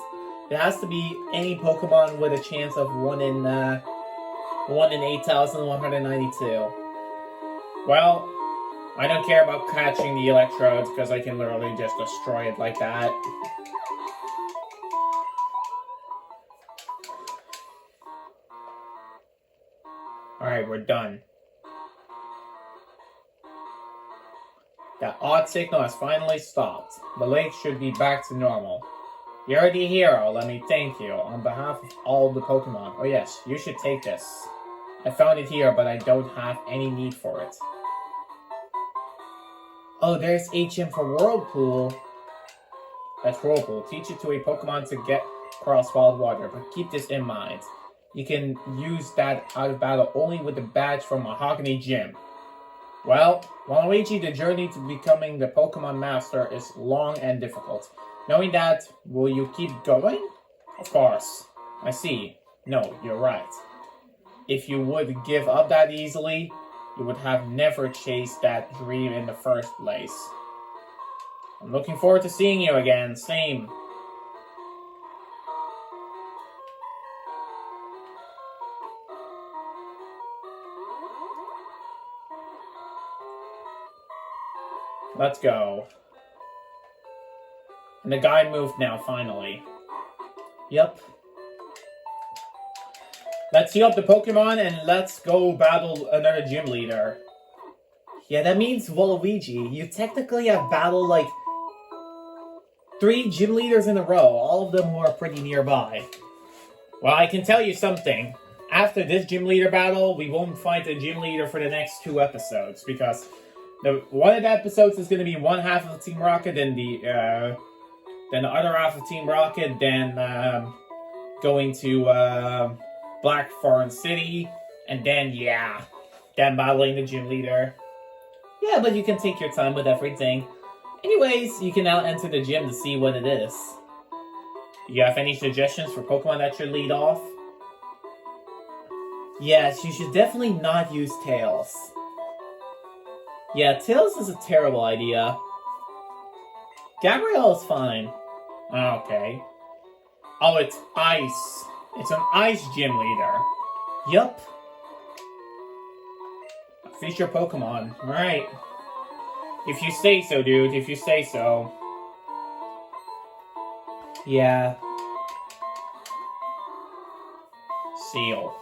to be any Pokemon with a chance of 1 in 8,192. Well, I don't care about catching the Electrodes because I can literally just destroy it like that. Alright, we're done. That odd signal has finally stopped. The lake should be back to normal. You're the hero, let me thank you, on behalf of all the Pokemon. Oh yes, you should take this. I found it here, but I don't have any need for it. Oh, there's HM for Whirlpool. That's Whirlpool. Teach it to a Pokemon to get across wild water, but keep this in mind. You can use that out of battle only with the badge from Mahogany Gym. Well, Waluigi, the journey to becoming the Pokemon Master is long and difficult. Knowing that, will you keep going? Of course. I see. No, you're right. If you would give up that easily, you would have never chased that dream in the first place. I'm looking forward to seeing you again. Same. Let's go. And the guy moved now, finally. Yep. Let's heal up the Pokemon and let's go battle another gym leader. Yeah, that means Waluigi. You technically have battled like 3 gym leaders in a row, all of them who are pretty nearby. Well, I can tell you something. After this gym leader battle, we won't fight a gym leader for the next 2 episodes because one of the episodes is going to be one half of Team Rocket, and the other half of Team Rocket, then going to Blackthorn City, and then then battling the gym leader. Yeah, but you can take your time with everything. Anyways, you can now enter the gym to see what it is. Do you have any suggestions for Pokemon that should lead off? Yes, you should definitely not use Tails. Yeah, Tails is a terrible idea. Gabriel's fine. Okay. Oh, it's ice. It's an ice gym leader. Yup. Feature Pokemon. Alright. If you say so, dude. If you say so. Yeah. Seal.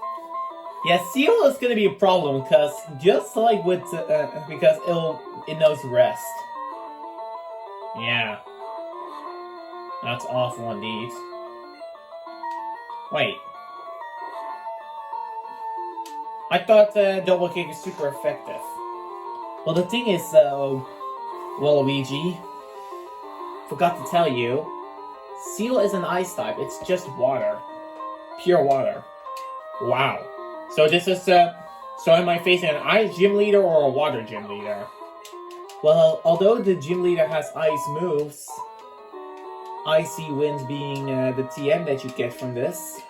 Yeah, Seal is gonna be a problem because just like with because it knows rest. Yeah. That's awful indeed. Wait. I thought Double Kick is super effective. Well, the thing is, Waluigi, forgot to tell you, Seal is an ice type. It's just water. Pure water. Wow. So this is, so am I facing an ice gym leader or a water gym leader? Well, although the gym leader has ice moves, Icy Wind being the TM that you get from this,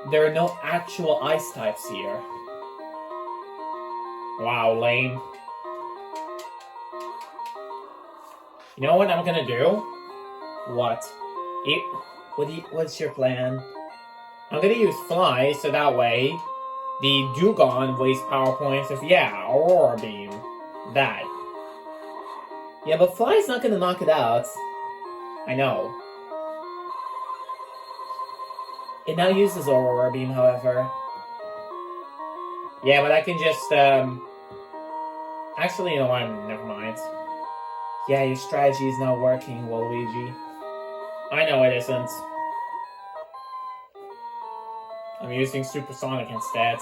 there are no actual ice types here. Wow, lame. You know what I'm gonna do? What? What's your plan? I'm gonna use Fly, so that way the Dugong wastes power points if, yeah, Aurora Beam. That. Yeah, but Fly's not gonna knock it out. I know. It now uses Aurora Beam, however. Yeah, but I can just, actually, you know what? Never mind. Yeah, your strategy is not working, Waluigi. I know it isn't. I'm using Supersonic instead.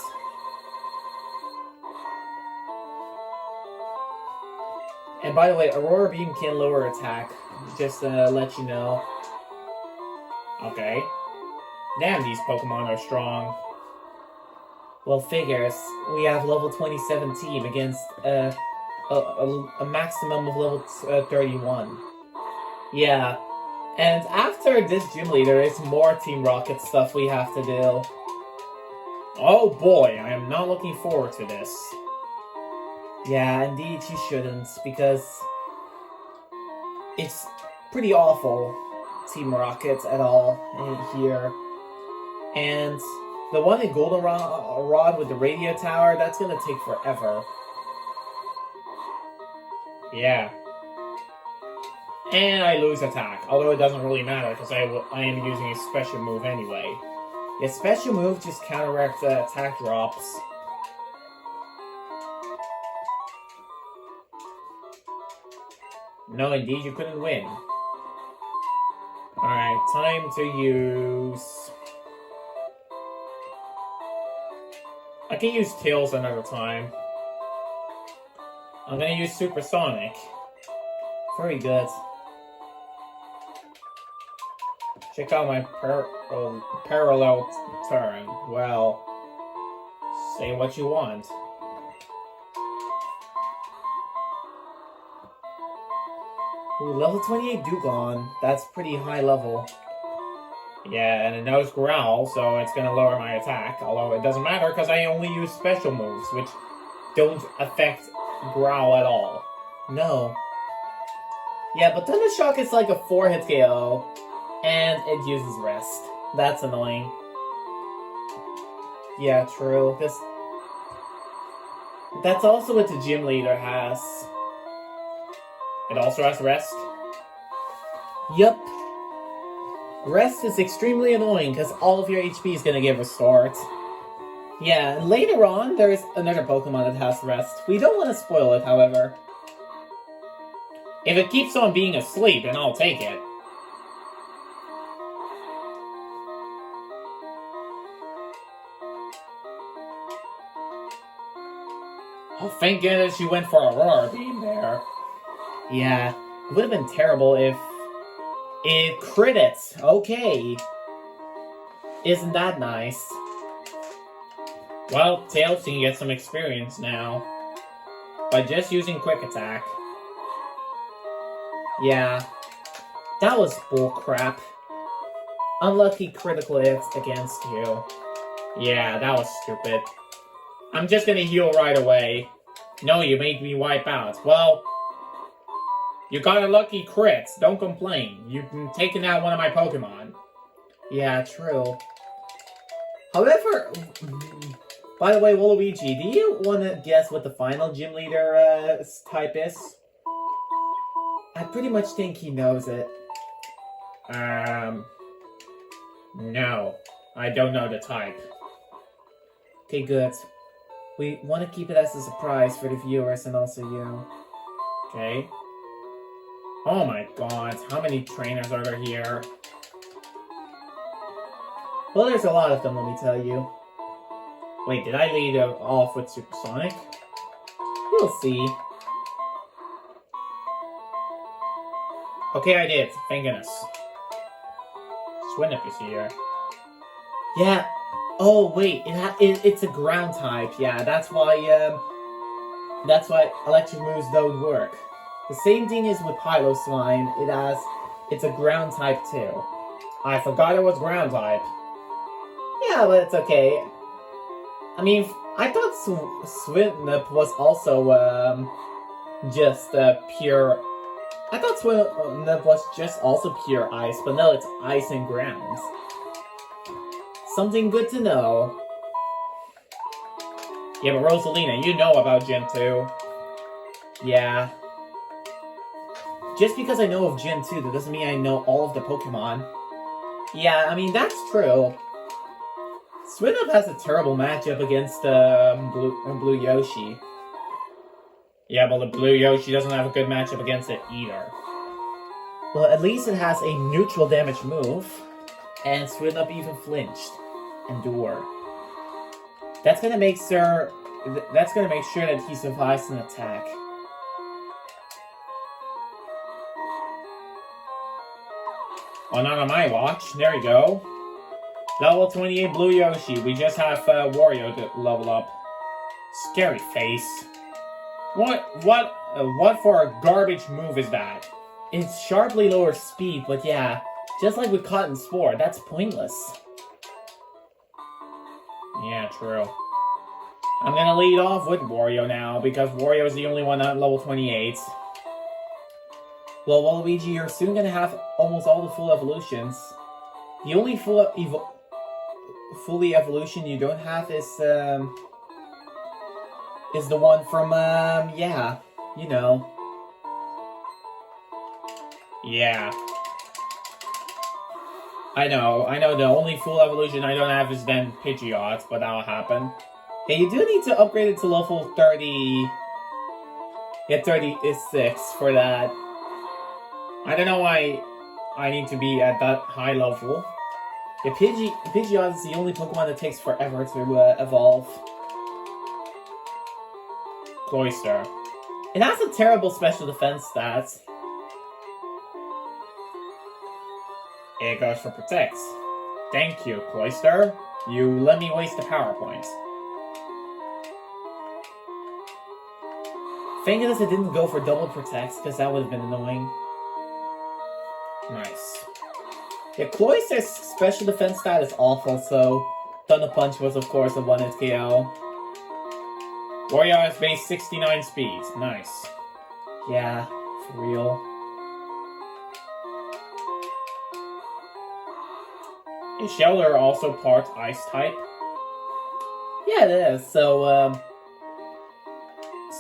And by the way, Aurora Beam can lower attack. Just to let you know. Okay. Damn, these Pokemon are strong. Well, figures. We have level 27 team against a maximum of level 31. Yeah. And after this gym leader, it's more Team Rocket stuff we have to do. Oh boy, I am not looking forward to this. Yeah, indeed you shouldn't, because it's pretty awful, Team Rocket at all in here. And the one in Goldenrod with the radio tower, that's gonna take forever. Yeah. And I lose attack, although it doesn't really matter because I am using a special move anyway. Yeah, special move just counteracts attack drops. No, indeed, you couldn't win. Alright, time to use... I can use Tails another time. I'm gonna use Supersonic. Very good. Check out my parallel turn. Well, say what you want. Ooh, level 28 Dugong. That's pretty high level. Yeah, and it knows Growl, so it's gonna lower my attack. Although it doesn't matter because I only use special moves, which don't affect Growl at all. No. Yeah, but Thundershock is like a 4-hit KO, and it uses Rest. That's annoying. Yeah, true. That's also what the gym leader has. It also has Rest? Yup. Rest is extremely annoying because all of your HP is gonna get restored. Yeah, and later on, there's another Pokemon that has Rest. We don't want to spoil it, however. If it keeps on being asleep, then I'll take it. Oh, thank goodness you went for Aurora Beam there. Yeah, it would have been terrible if it crit it. Okay. Isn't that nice? Well, Tails can get some experience now by just using Quick Attack. Yeah, that was bullcrap. Unlucky critical hits against you. Yeah, that was stupid. I'm just gonna heal right away. No, you made me wipe out. Well, You got a lucky crit. Don't complain. You've taken out one of my Pokemon. Yeah, true. However, by the way, Waluigi, do you want to guess what the final gym leader type is? I pretty much think he knows it. No. I don't know the type. Okay, good. We want to keep it as a surprise for the viewers and also you. Okay. Oh my god, how many trainers are there here? Well, there's a lot of them, let me tell you. Wait, did I lead off with Supersonic? You'll see. Okay, I did. Thank goodness. Swinnup is here. Yeah. Oh wait, it's a ground type. Yeah, that's why electric moves don't work. The same thing is with Pyro Slime. It's a ground type too. I forgot it was ground type. Yeah, but it's okay. I mean, I thought Swinnup was also just pure. I thought Swinnup was just also pure ice, but no, it's ice and grounds. Something good to know. Yeah, but Rosalina, you know about Gen 2. Yeah. Just because I know of Gen 2, that doesn't mean I know all of the Pokemon. Yeah, I mean, that's true. Swinnup has a terrible matchup against Blue Yoshi. Yeah, but the Blue Yoshi doesn't have a good matchup against it either. Well, at least it has a neutral damage move. And Swinnup even flinched. Endure. That's gonna make sure that he survives an attack. Oh, not on my watch. There you go. Level 28 Blue Yoshi. We just have Wario to level up. Scary face. What for a garbage move is that? It's sharply lower speed, but yeah, just like with Cotton Spore, that's pointless. Yeah, true. I'm gonna lead off with Wario now, because Wario is the only one at level 28. Well, Waluigi, you're soon gonna have almost all the full evolutions. The only fully evolution you don't have is the one from, yeah, you know. Yeah. I know, the only full evolution I don't have is then Pidgeot, but that'll happen. Yeah, you do need to upgrade it to level 30... Yeah, 36 for that. I don't know why I need to be at that high level. Yeah, Pidgeot is the only Pokemon that takes forever to evolve. Cloyster. It has a terrible special defense stats. It goes for Protect. Thank you, Cloyster. You let me waste the power points. Thank goodness it didn't go for double Protect, because that would have been annoying. Nice. Yeah, Cloyster's special defense stat is awful, so Thunder Punch was of course a 1-hit KO. Wario has base 69 speed. Nice. Yeah, for real. Is Shelter also part Ice type? Yeah, it is. So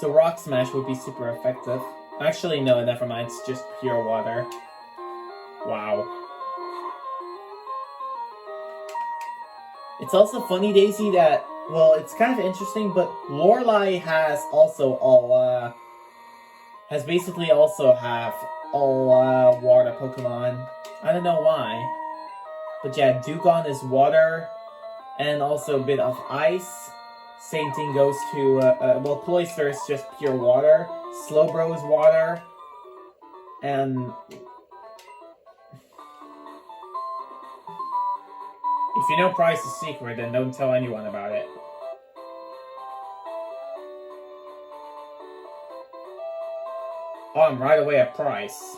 Rock Smash would be super effective. Actually, no, never mind. It's just pure water. Wow. It's also funny, Daisy, that, well, it's kind of interesting, but Lorelei has also all, has basically also have all, water Pokemon. I don't know why. But yeah, Dugong is water, and also a bit of ice. Same thing goes to, well, Cloyster is just pure water. Slowbro is water. And if you know Pryce's secret, then don't tell anyone about it. Oh, I'm right away at Pryce.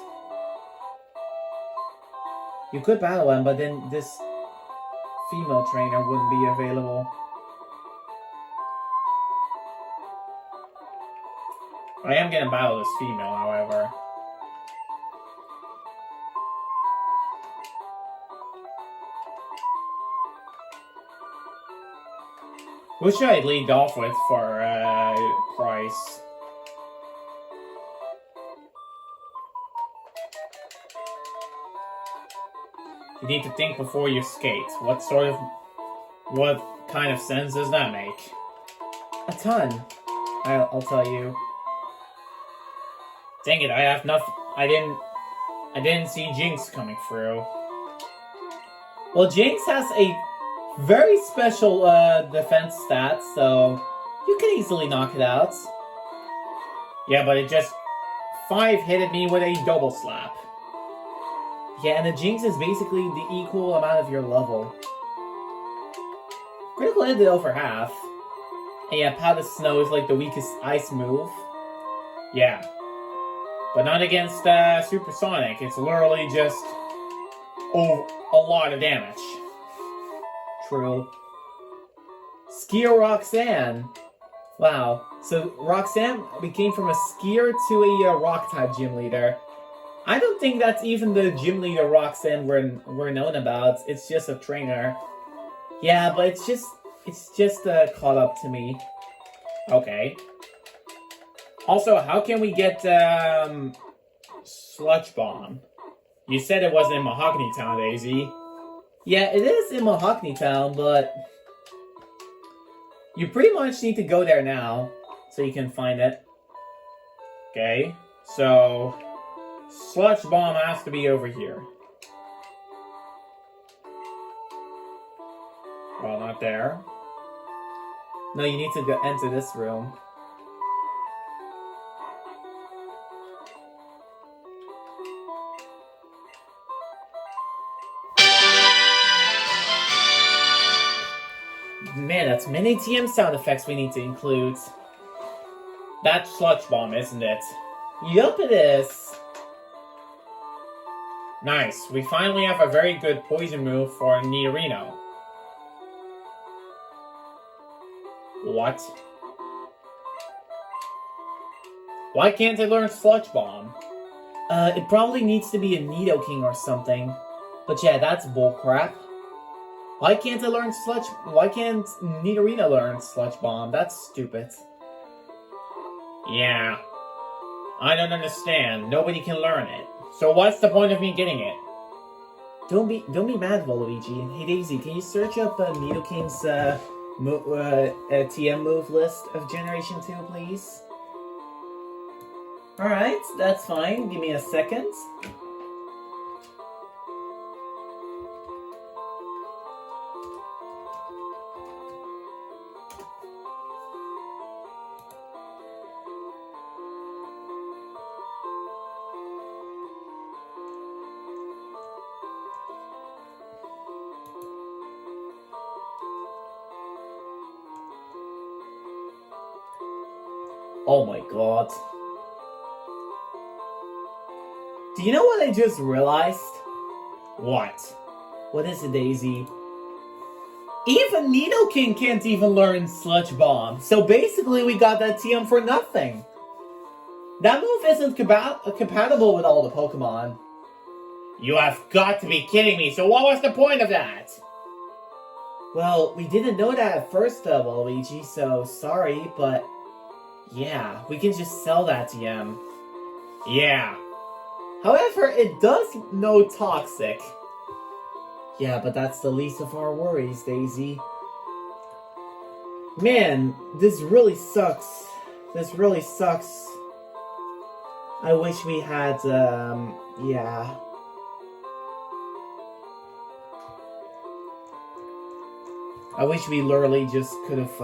you could battle him, but then this female trainer wouldn't be available. I am gonna battle this female, however. Who should I lead off with for Pryce? You need to think before you skate. What kind of sense does that make? A ton. I'll tell you. Dang it, I have nothing. I didn't see Jinx coming through. Well, Jinx has a very special defense stat, so you can easily knock it out. Yeah, but it just 5-hitted me with a double slap. Yeah, and the Jinx is basically the equal amount of your level. Critical hit over half. And yeah, Powder Snow is like the weakest ice move. Yeah. But not against Supersonic. It's literally just a lot of damage. True. Skier Roxanne. Wow. So Roxanne became from a skier to a rock type gym leader. I don't think that's even the gym leader Roxanne we're known about. It's just a trainer. Yeah, but it's just caught up to me. Okay. Also, how can we get Sludge Bomb? You said it wasn't in Mahogany Town, Daisy. Yeah, it is in Mahogany Town, but you pretty much need to go there now so you can find it. Okay, so Sludge Bomb has to be over here. Well, not there. No, you need to go enter this room. Man, that's many TM sound effects we need to include. That's Sludge Bomb, isn't it? Yup, it is. Nice. We finally have a very good poison move for Nidorino. What? Why can't I learn Sludge Bomb? It probably needs to be a Nidoking or something. But yeah, that's bullcrap. Why can't Nidorino learn Sludge Bomb? That's stupid. Yeah. I don't understand. Nobody can learn it. So what's the point of me getting it? Don't be mad, Waluigi. Hey Daisy, can you search up Nidoking's TM move list of Generation 2, please? Alright, that's fine. Give me a second. Oh my god. Do you know what I just realized? What? What is it, Daisy? Even Nidoking can't even learn Sludge Bomb. So basically we got that TM for nothing. That move isn't compatible with all the Pokemon. You have got to be kidding me. So what was the point of that? Well, we didn't know that at first, Waluigi, so sorry, but yeah, we can just sell that TM. Yeah. However, it does know Toxic. Yeah, but that's the least of our worries, Daisy. Man, this really sucks. This really sucks. I wish we had, yeah. I wish we literally just could have,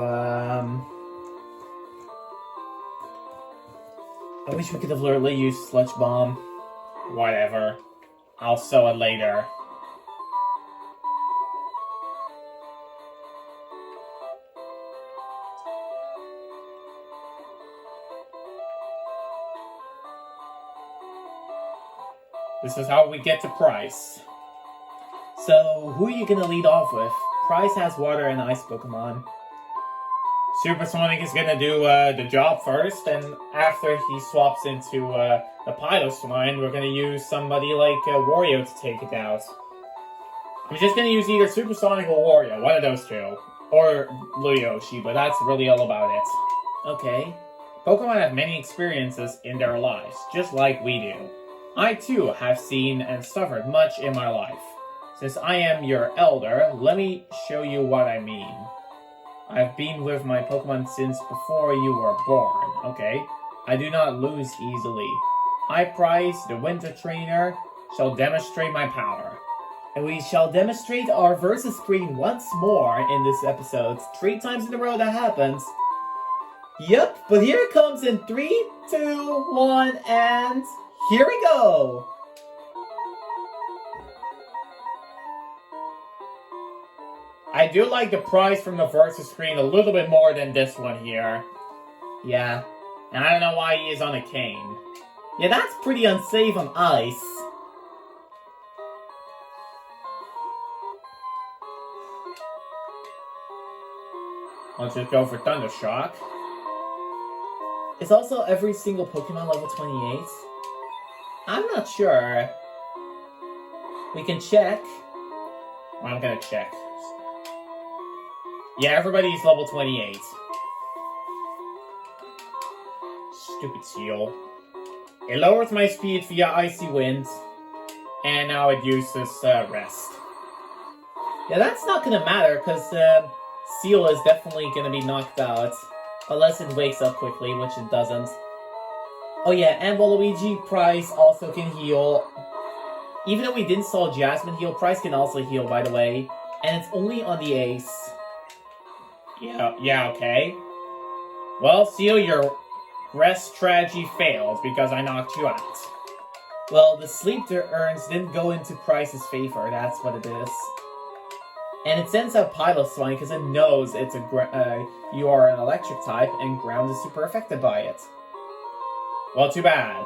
I wish we could have literally used Sludge Bomb. Whatever. I'll sew it later. This is how we get to Pryce. So, who are you gonna lead off with? Pryce has water and ice Pokemon. Supersonic is gonna do the job first, and after he swaps into the Piloswine, we're gonna use somebody like Wario to take it out. I'm just gonna use either Supersonic or Wario, one of those two. Or Blue Yoshi, but that's really all about it. Okay. Pokemon have many experiences in their lives, just like we do. I too have seen and suffered much in my life. Since I am your elder, let me show you what I mean. I've been with my Pokemon since before you were born, okay? I do not lose easily. I, Pryce, the Winter Trainer, shall demonstrate my power. And we shall demonstrate our versus screen once more in this episode. 3 times in a row that happens. Yep, but here it comes in 3, 2, 1, and here we go! I do like the Pryce from the versus screen a little bit more than this one here. Yeah. And I don't know why he is on a cane. Yeah, that's pretty unsafe on ice. Let's just go for Thunder Shock. Is also every single Pokemon level 28? I'm not sure. We can check. Well, I'm gonna check. Yeah, everybody's level 28. Stupid seal. It lowers my speed via Icy Wind. And now it uses Rest. Yeah, that's not gonna matter, because Seal is definitely gonna be knocked out. Unless it wakes up quickly, which it doesn't. Oh yeah, and Waluigi, Pryce also can heal. Even though we didn't saw Jasmine heal, Pryce can also heal, by the way. And it's only on the Ace. Yeah, okay. Well, Seal, your rest strategy fails because I knocked you out. Well, the sleep urns didn't go into Pryce's favor, that's what it is. And it sends out Piloswine because it knows it's you are an electric type and ground is super affected by it. Well, too bad.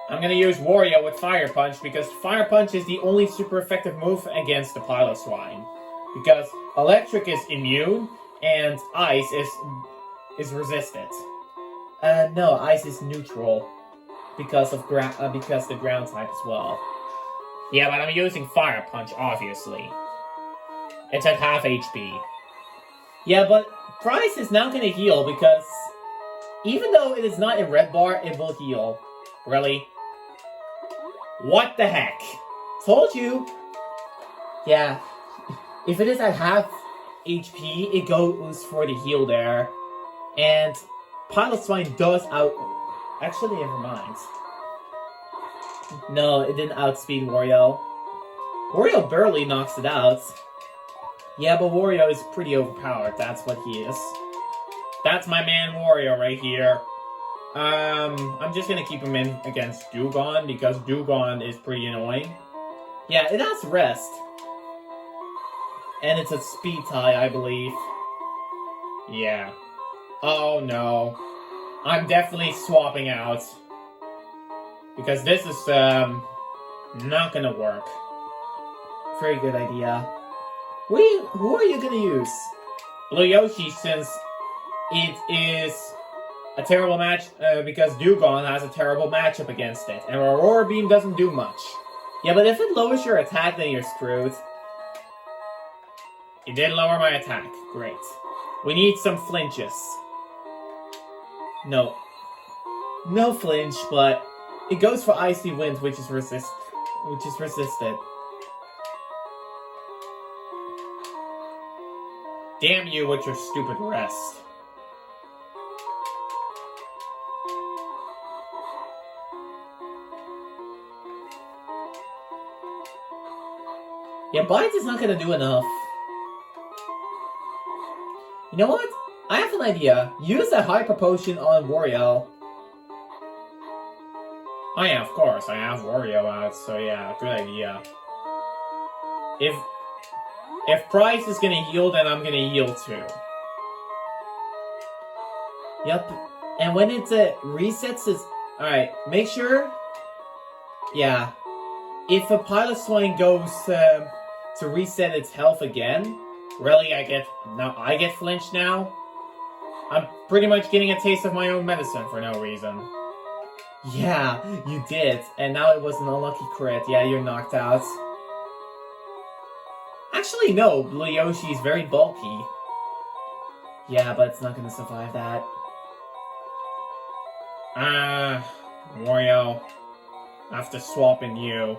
I'm gonna use Wario with Fire Punch because Fire Punch is the only super effective move against the Piloswine. Because electric is immune and ice is resisted. No, ice is neutral because of because the ground type as well. Yeah, but I'm using Fire Punch, obviously. It's at half HP. Yeah, but Pryce is now gonna heal because even though it is not a red bar, it will heal. Really? What the heck? Told you! Yeah. If it is at half HP, it goes for the heal there. And Piloswine does out... Actually, never mind. No, it didn't outspeed Wario. Wario barely knocks it out. Yeah, but Wario is pretty overpowered. That's what he is. That's my man Wario right here. I'm just gonna keep him in against Dewgong because Dewgong is pretty annoying. Yeah, it has rest. And it's a speed tie, I believe. Yeah. Oh no. I'm definitely swapping out. Because this is, not gonna work. Very good idea. Who are you gonna use? Blue Yoshi, since it is a terrible match, because Dewgong has a terrible matchup against it. And Aurora Beam doesn't do much. Yeah, but if it lowers your attack, then you're screwed. It did lower my attack. Great. We need some flinches. No. No flinch, but it goes for Icy Wind, which is resisted. Damn you with your stupid rest. Yeah, Bite is not gonna do enough. You know what? I have an idea. Use a Hyper Potion on Wario. Oh yeah, of course, I have Wario out, so yeah, good idea. If Pryce is gonna heal, then I'm gonna heal too. Yep. And when it resets its... Alright, make sure... Yeah. If a Piloswine goes to reset its health again... Really, I get flinched now? I'm pretty much getting a taste of my own medicine for no reason. Yeah, you did. And now it was an unlucky crit. Yeah, you're knocked out. Actually, no. Blue Yoshi is very bulky. Yeah, but it's not gonna survive that. Wario. After swapping you.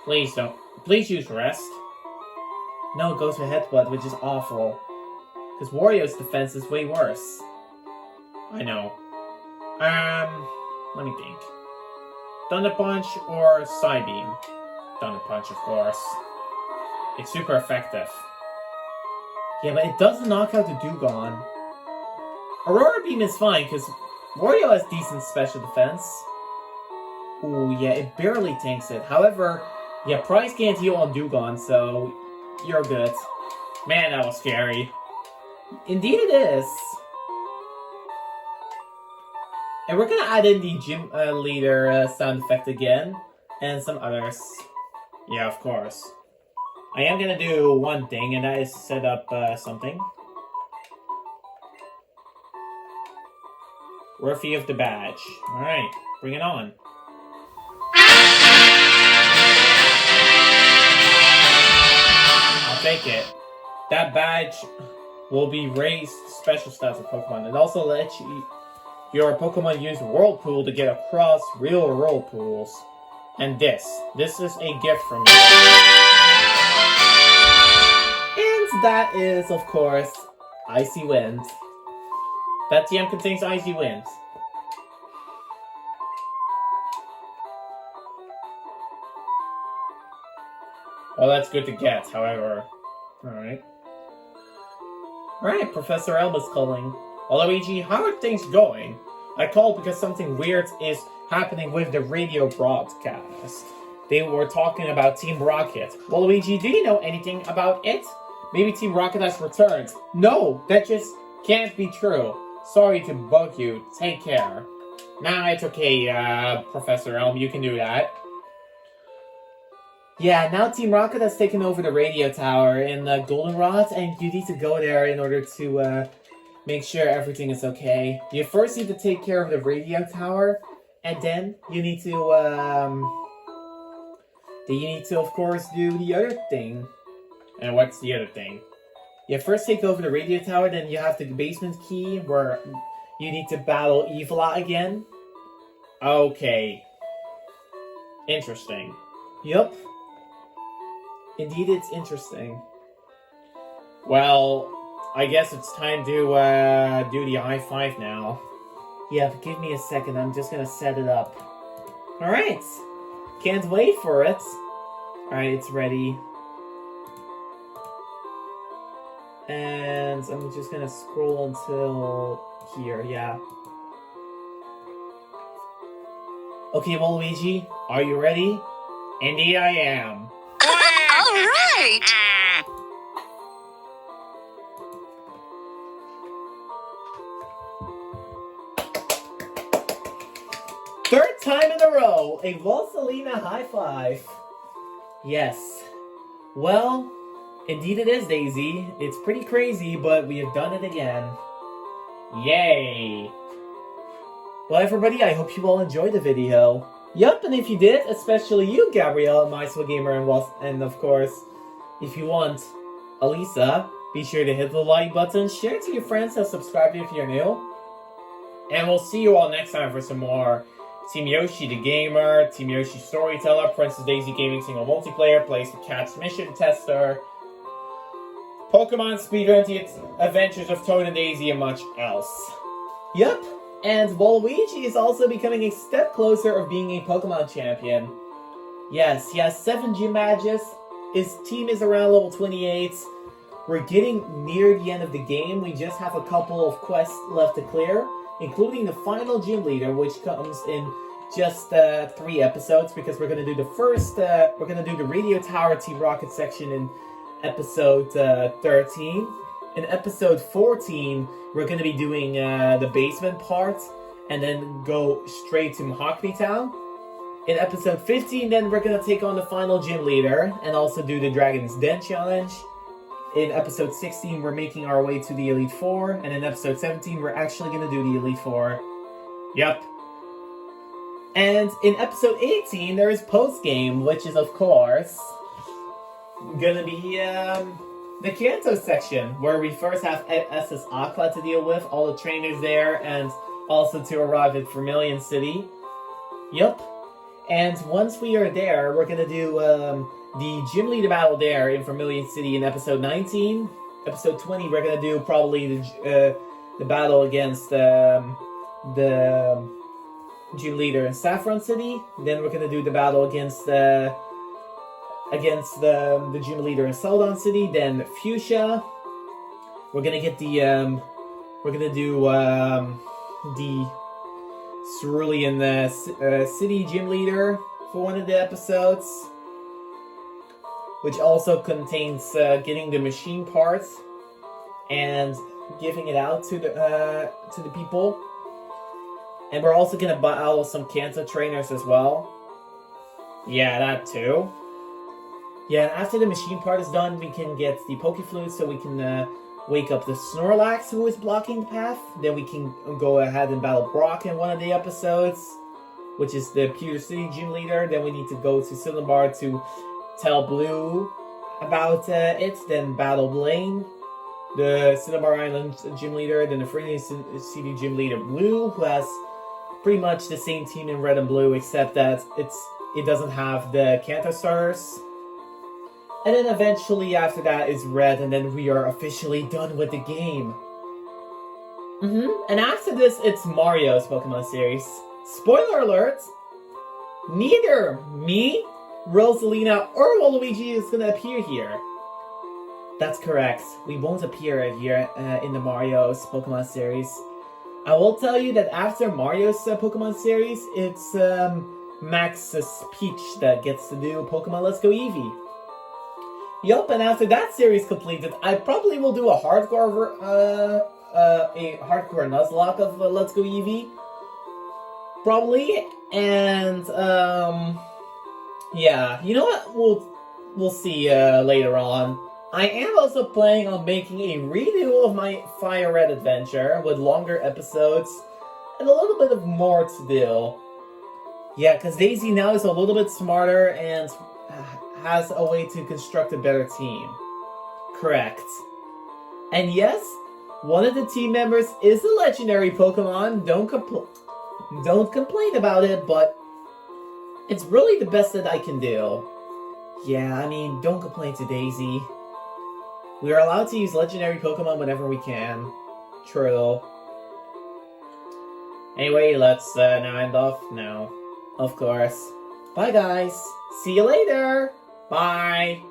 Please don't. Please use rest. No, it goes for headbutt, which is awful. Because Wario's defense is way worse. I know. Let me think. Thunder Punch or Side Beam? Thunder Punch, of course. It's super effective. Yeah, but it doesn't knock out the Dugong. Aurora Beam is fine, because Wario has decent special defense. Ooh, yeah, it barely tanks it. However, yeah, Pryce can't heal on Dugong, so you're good. Man, that was scary. Indeed it is. And we're gonna add in the GymLeader sound effect again, and some others. Yeah, of course. I am gonna do one thing, and that is set up something. Worthy of the badge. Alright, bring it on. I'll take it. That badge will be raised special stats of Pokemon. It also lets your Pokemon use Whirlpool to get across real Whirlpools. And this is a gift from me. And that is, of course, Icy Wind. That TM contains Icy Wind. Well, that's good to get, however. Alright. Alright, Professor Elba's calling. Waluigi, how are things going? I called because something weird is happening with the radio broadcast. They were talking about Team Rocket. Waluigi, do you know anything about it? Maybe Team Rocket has returned. No, that just can't be true. Sorry to bug you. Take care. Nah, it's okay, Professor Elm. You can do that. Yeah, now Team Rocket has taken over the radio tower in Goldenrod, and you need to go there in order to make sure everything is okay. You first need to take care of the radio tower, and then you need to, of course, do the other thing. And what's the other thing? You first take over the radio tower, then you have the basement key, where you need to battle Evola again. Okay. Interesting. Yup. Indeed, it's interesting. Well, I guess it's time to do the high five now. Yeah, but give me a second. I'm just gonna set it up. Alright. Can't wait for it. Alright, it's ready. And I'm just gonna scroll until here, yeah. Okay, Waluigi, are you ready? Indeed I am. Alright! Third time in a row, a Rosalina high five. Yes. Well, indeed it is, Daisy. It's pretty crazy, but we have done it again. Yay! Well, everybody, I hope you all enjoyed the video. Yup, and if you did, especially you, Gabriel, MySwagamer, and of course, if you want, Elisa, be sure to hit the like button, share it to your friends, and subscribe if you're new. And we'll see you all next time for some more Team Yoshi the Gamer, Team Yoshi Storyteller, Princess Daisy Gaming Single Multiplayer, Plays the Cat's Mission Tester, Pokemon Speedrun, The Adventures of Toad and Daisy, and much else. Yup, and Waluigi is also becoming a step closer of being a Pokemon champion. Yes, he has 7 gym badges, his team is around level 28, we're getting near the end of the game, we just have a couple of quests left to clear, including the final gym leader, which comes in just 3 episodes, because we're gonna do the first, we're gonna do the Radio Tower Team Rocket section in episode 13. In episode 14, we're gonna be doing the basement part, and then go straight to Mahogany Town. In episode 15, then we're gonna take on the final gym leader, and also do the Dragon's Den challenge. In episode 16, we're making our way to the Elite Four, and in episode 17, we're actually going to do the Elite Four. Yep. And in episode 18, there is post-game, which is, of course, gonna be the Kanto section, where we first have SS Aqua to deal with, all the trainers there, and also to arrive at Vermilion City. Yup. And once we are there, we're gonna do the gym leader battle there in Vermilion City in episode 19. Episode 20, we're gonna do probably the battle against the gym leader in Saffron City. Then we're gonna do the battle against the gym leader in Celadon City. Then Fuchsia. We're gonna get the we're gonna do the Cerulean City gym leader for one of the episodes, which also contains getting the machine parts and giving it out to the people. And we're also gonna battle some Kanto trainers as well. Yeah, that too. Yeah, after the machine part is done, we can get the Pokeflute so we can wake up the Snorlax who is blocking the path. Then we can go ahead and battle Brock in one of the episodes, which is the Pewter City gym leader. Then we need to go to Cinnabar to tell Blue about it. Then battle Blaine, the Cinnabar Island gym leader. Then the Free City gym leader Blue, who has pretty much the same team in red and blue, except that it doesn't have the Kanto stars. And then eventually after that is red, and then we are officially done with the game. And after this, it's Mario's Pokemon series. Spoiler alert! Neither me, Rosalina, or Waluigi is gonna appear here. That's correct. We won't appear here in the Mario's Pokemon series. I will tell you that after Mario's Pokemon series, it's Max's Peach that gets to do Pokemon Let's Go Eevee. Yup, and after that series completed, I probably will do a hardcore Nuzlocke of Let's Go Eevee. Probably, and yeah, you know what? We'll see later on. I am also planning on making a redo of my Fire Red adventure with longer episodes and a little bit of more to do. Yeah, because Daisy now is a little bit smarter and has a way to construct a better team. Correct. And yes, one of the team members is a legendary Pokemon. Don't complain about it, but it's really the best that I can do. Yeah, I mean, don't complain to Daisy. We are allowed to use legendary Pokemon whenever we can. True. Anyway, let's now end off now. Of course. Bye guys. See you later. Bye.